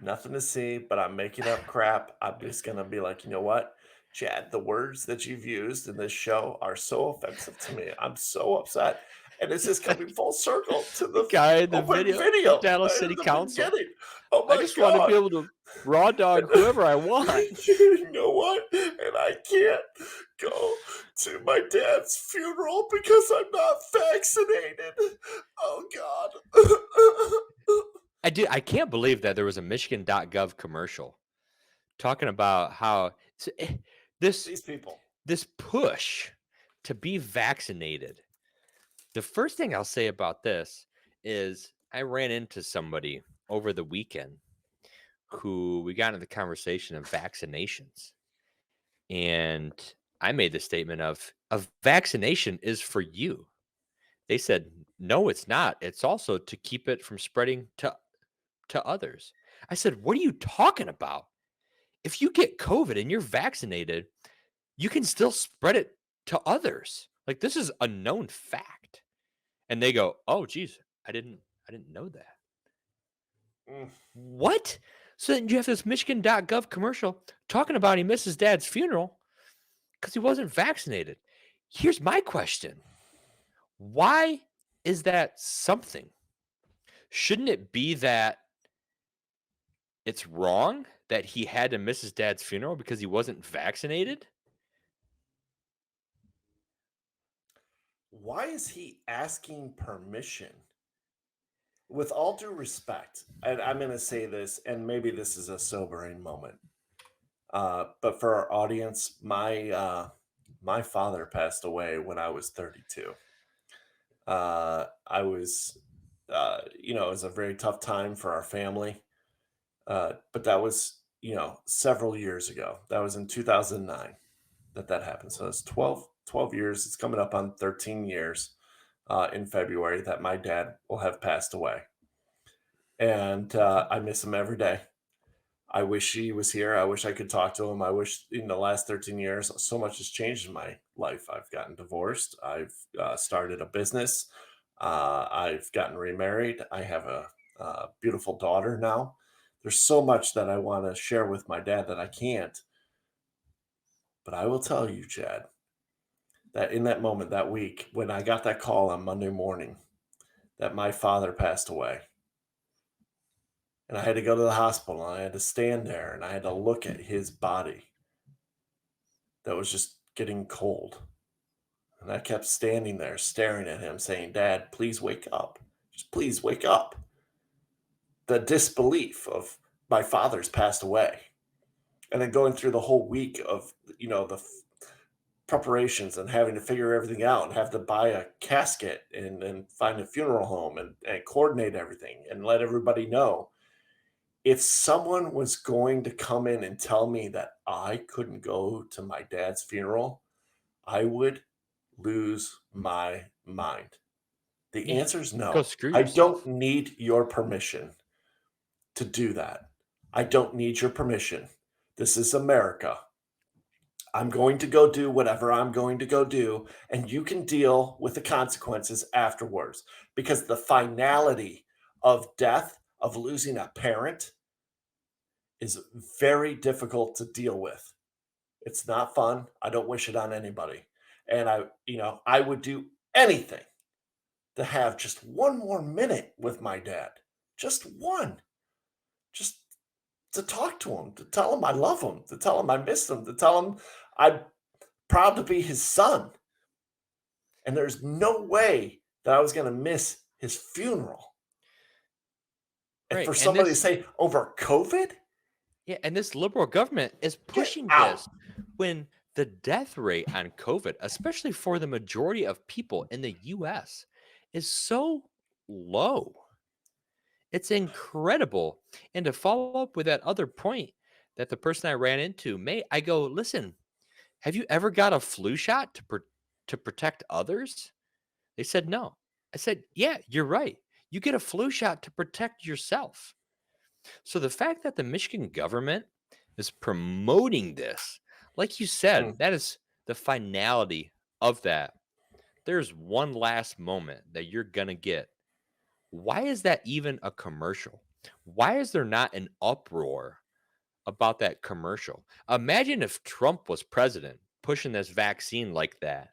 Nothing to see, but I'm making up crap. I'm just going to be like, you know what? Chad, the words that you've used in this show are so offensive to me. I'm so upset. And this is coming full circle to the guy in the video Dallas right City at the Council. beginning. Oh my I just want to be able to raw dog whoever I want. You know what? And I can't go to my dad's funeral because I'm not vaccinated. Oh God. I can't believe that there was a Michigan.gov commercial talking about how These people. this push to be vaccinated. The first thing I'll say about this is I ran into somebody over the weekend who we got into the conversation of vaccinations. And I made the statement of a vaccination is for you. They said, no, it's not. It's also to keep it from spreading to others. I said, what are you talking about? If you get COVID and you're vaccinated, you can still spread it to others. Like, this is a known fact. And they go, oh, geez, I didn't know that. What? So then you have this Michigan.gov commercial talking about he missed his dad's funeral because he wasn't vaccinated. Here's my question. Why is that something? Shouldn't it be that it's wrong that he had to miss his dad's funeral because he wasn't vaccinated? Why is he asking permission? With all due respect, and I'm going to say this, and maybe this is a sobering moment, but for our audience, my father passed away when I was 32. I was, it was a very tough time for our family, but that was, several years ago. That was in 2009 that happened. So it's 12 years. It's coming up on 13 years in February that my dad will have passed away. And I miss him every day. I wish he was here. I wish I could talk to him. I wish in the last 13 years, so much has changed in my life. I've gotten divorced. I've started a business. I've gotten remarried. I have a beautiful daughter now. There's so much that I want to share with my dad that I can't. But I will tell you, Chad, that in that moment, that week, when I got that call on Monday morning that my father passed away, and I had to go to the hospital, and I had to stand there, and I had to look at his body that was just getting cold. And I kept standing there staring at him saying, Dad, please wake up. Just please wake up. The disbelief of my father's passed away. And then going through the whole week of, the preparations and having to figure everything out and have to buy a casket and find a funeral home and coordinate everything and let everybody know. If someone was going to come in and tell me that I couldn't go to my dad's funeral, I would lose my mind. The answer is no. Go screw I yourself. don't need your permission to do that. I don't need your permission. This is America. I'm going to go do whatever I'm going to go do, and you can deal with the consequences afterwards. Because the finality of death, of losing a parent, is very difficult to deal with. It's not fun. I don't wish it on anybody. And I would do anything to have just one more minute with my dad. Just one. Just to talk to him, to tell him I love him, to tell him I miss him, to tell him I'm proud to be his son. And there's no way that I was going to miss his funeral. And Right, for and somebody to this say over COVID? yeah, and this liberal government is pushing out. this when the death rate on COVID, especially for the majority of people in the US, is so low. It's incredible. And to follow up with that other point that the person I ran into made, I go, listen, have you ever got a flu shot to protect others? They said no. I said, yeah, you're right. You get a flu shot to protect yourself. So the fact that the Michigan government is promoting this, like you said, that is the finality of that. There's one last moment that you're going to get. Why is that even a commercial? Why is there not an uproar about that commercial? Imagine if Trump was president pushing this vaccine like that.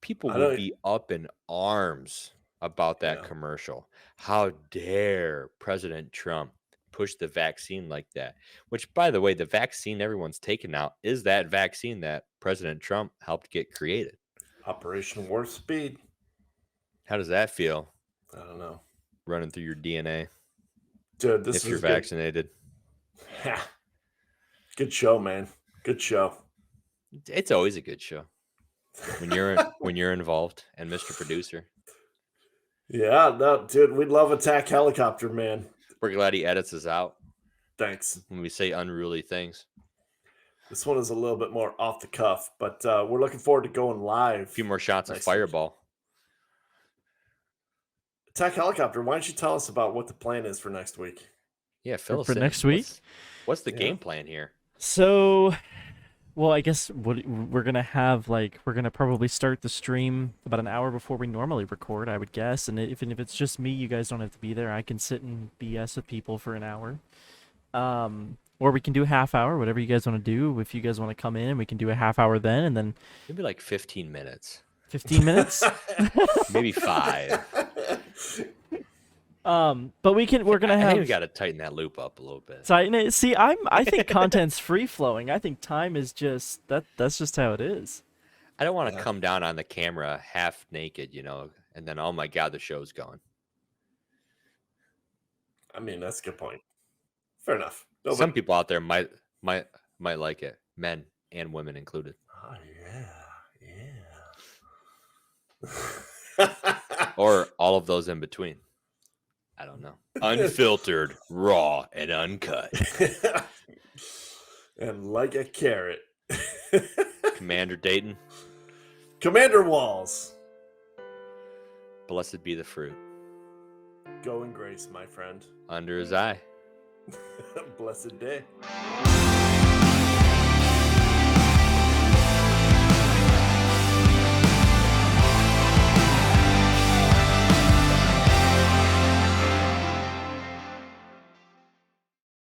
People would be up in arms about that commercial. How dare President Trump push the vaccine like that? Which, by the way, the vaccine everyone's taking out is that vaccine that President Trump helped get created. Operation Warp Speed. How does that feel? I don't know. Running through your DNA. Dude, this if is you're vaccinated. Good show, man. Good show. It's always a good show. When you're involved and Mr. Producer. Yeah, no, dude, we love Attack Helicopter, man. We're glad he edits us out. Thanks. When we say unruly things. This one is a little bit more off the cuff, but we're looking forward to going live. A few more shots of Fireball. Attack Helicopter, why don't you tell us about what the plan is for next week? Yeah, Phil. For next week? What's the game plan here? So, well, I guess we're gonna have we're gonna probably start the stream about an hour before we normally record, I would guess. And if it's just me, you guys don't have to be there. I can sit and BS with people for an hour. Or we can do a half hour, whatever you guys want to do. If you guys want to come in, we can do a half hour then, and then maybe like 15 minutes. 15 minutes? Maybe 5. But we're gonna have. I think we got to tighten that loop up a little bit. See, I think content's free flowing. I think time is just that's just how it is. I don't want to come down on the camera half naked, and then oh my god, the show's gone. I mean, that's a good point. Fair enough. Some people out there might like it, men and women included. Oh yeah. Or all of those in between. I don't know. Unfiltered, raw, and uncut. And like a carrot. Commander Dayton. Commander Whalls. Blessed be the fruit. Go in grace, my friend. Under his eye. Blessed day.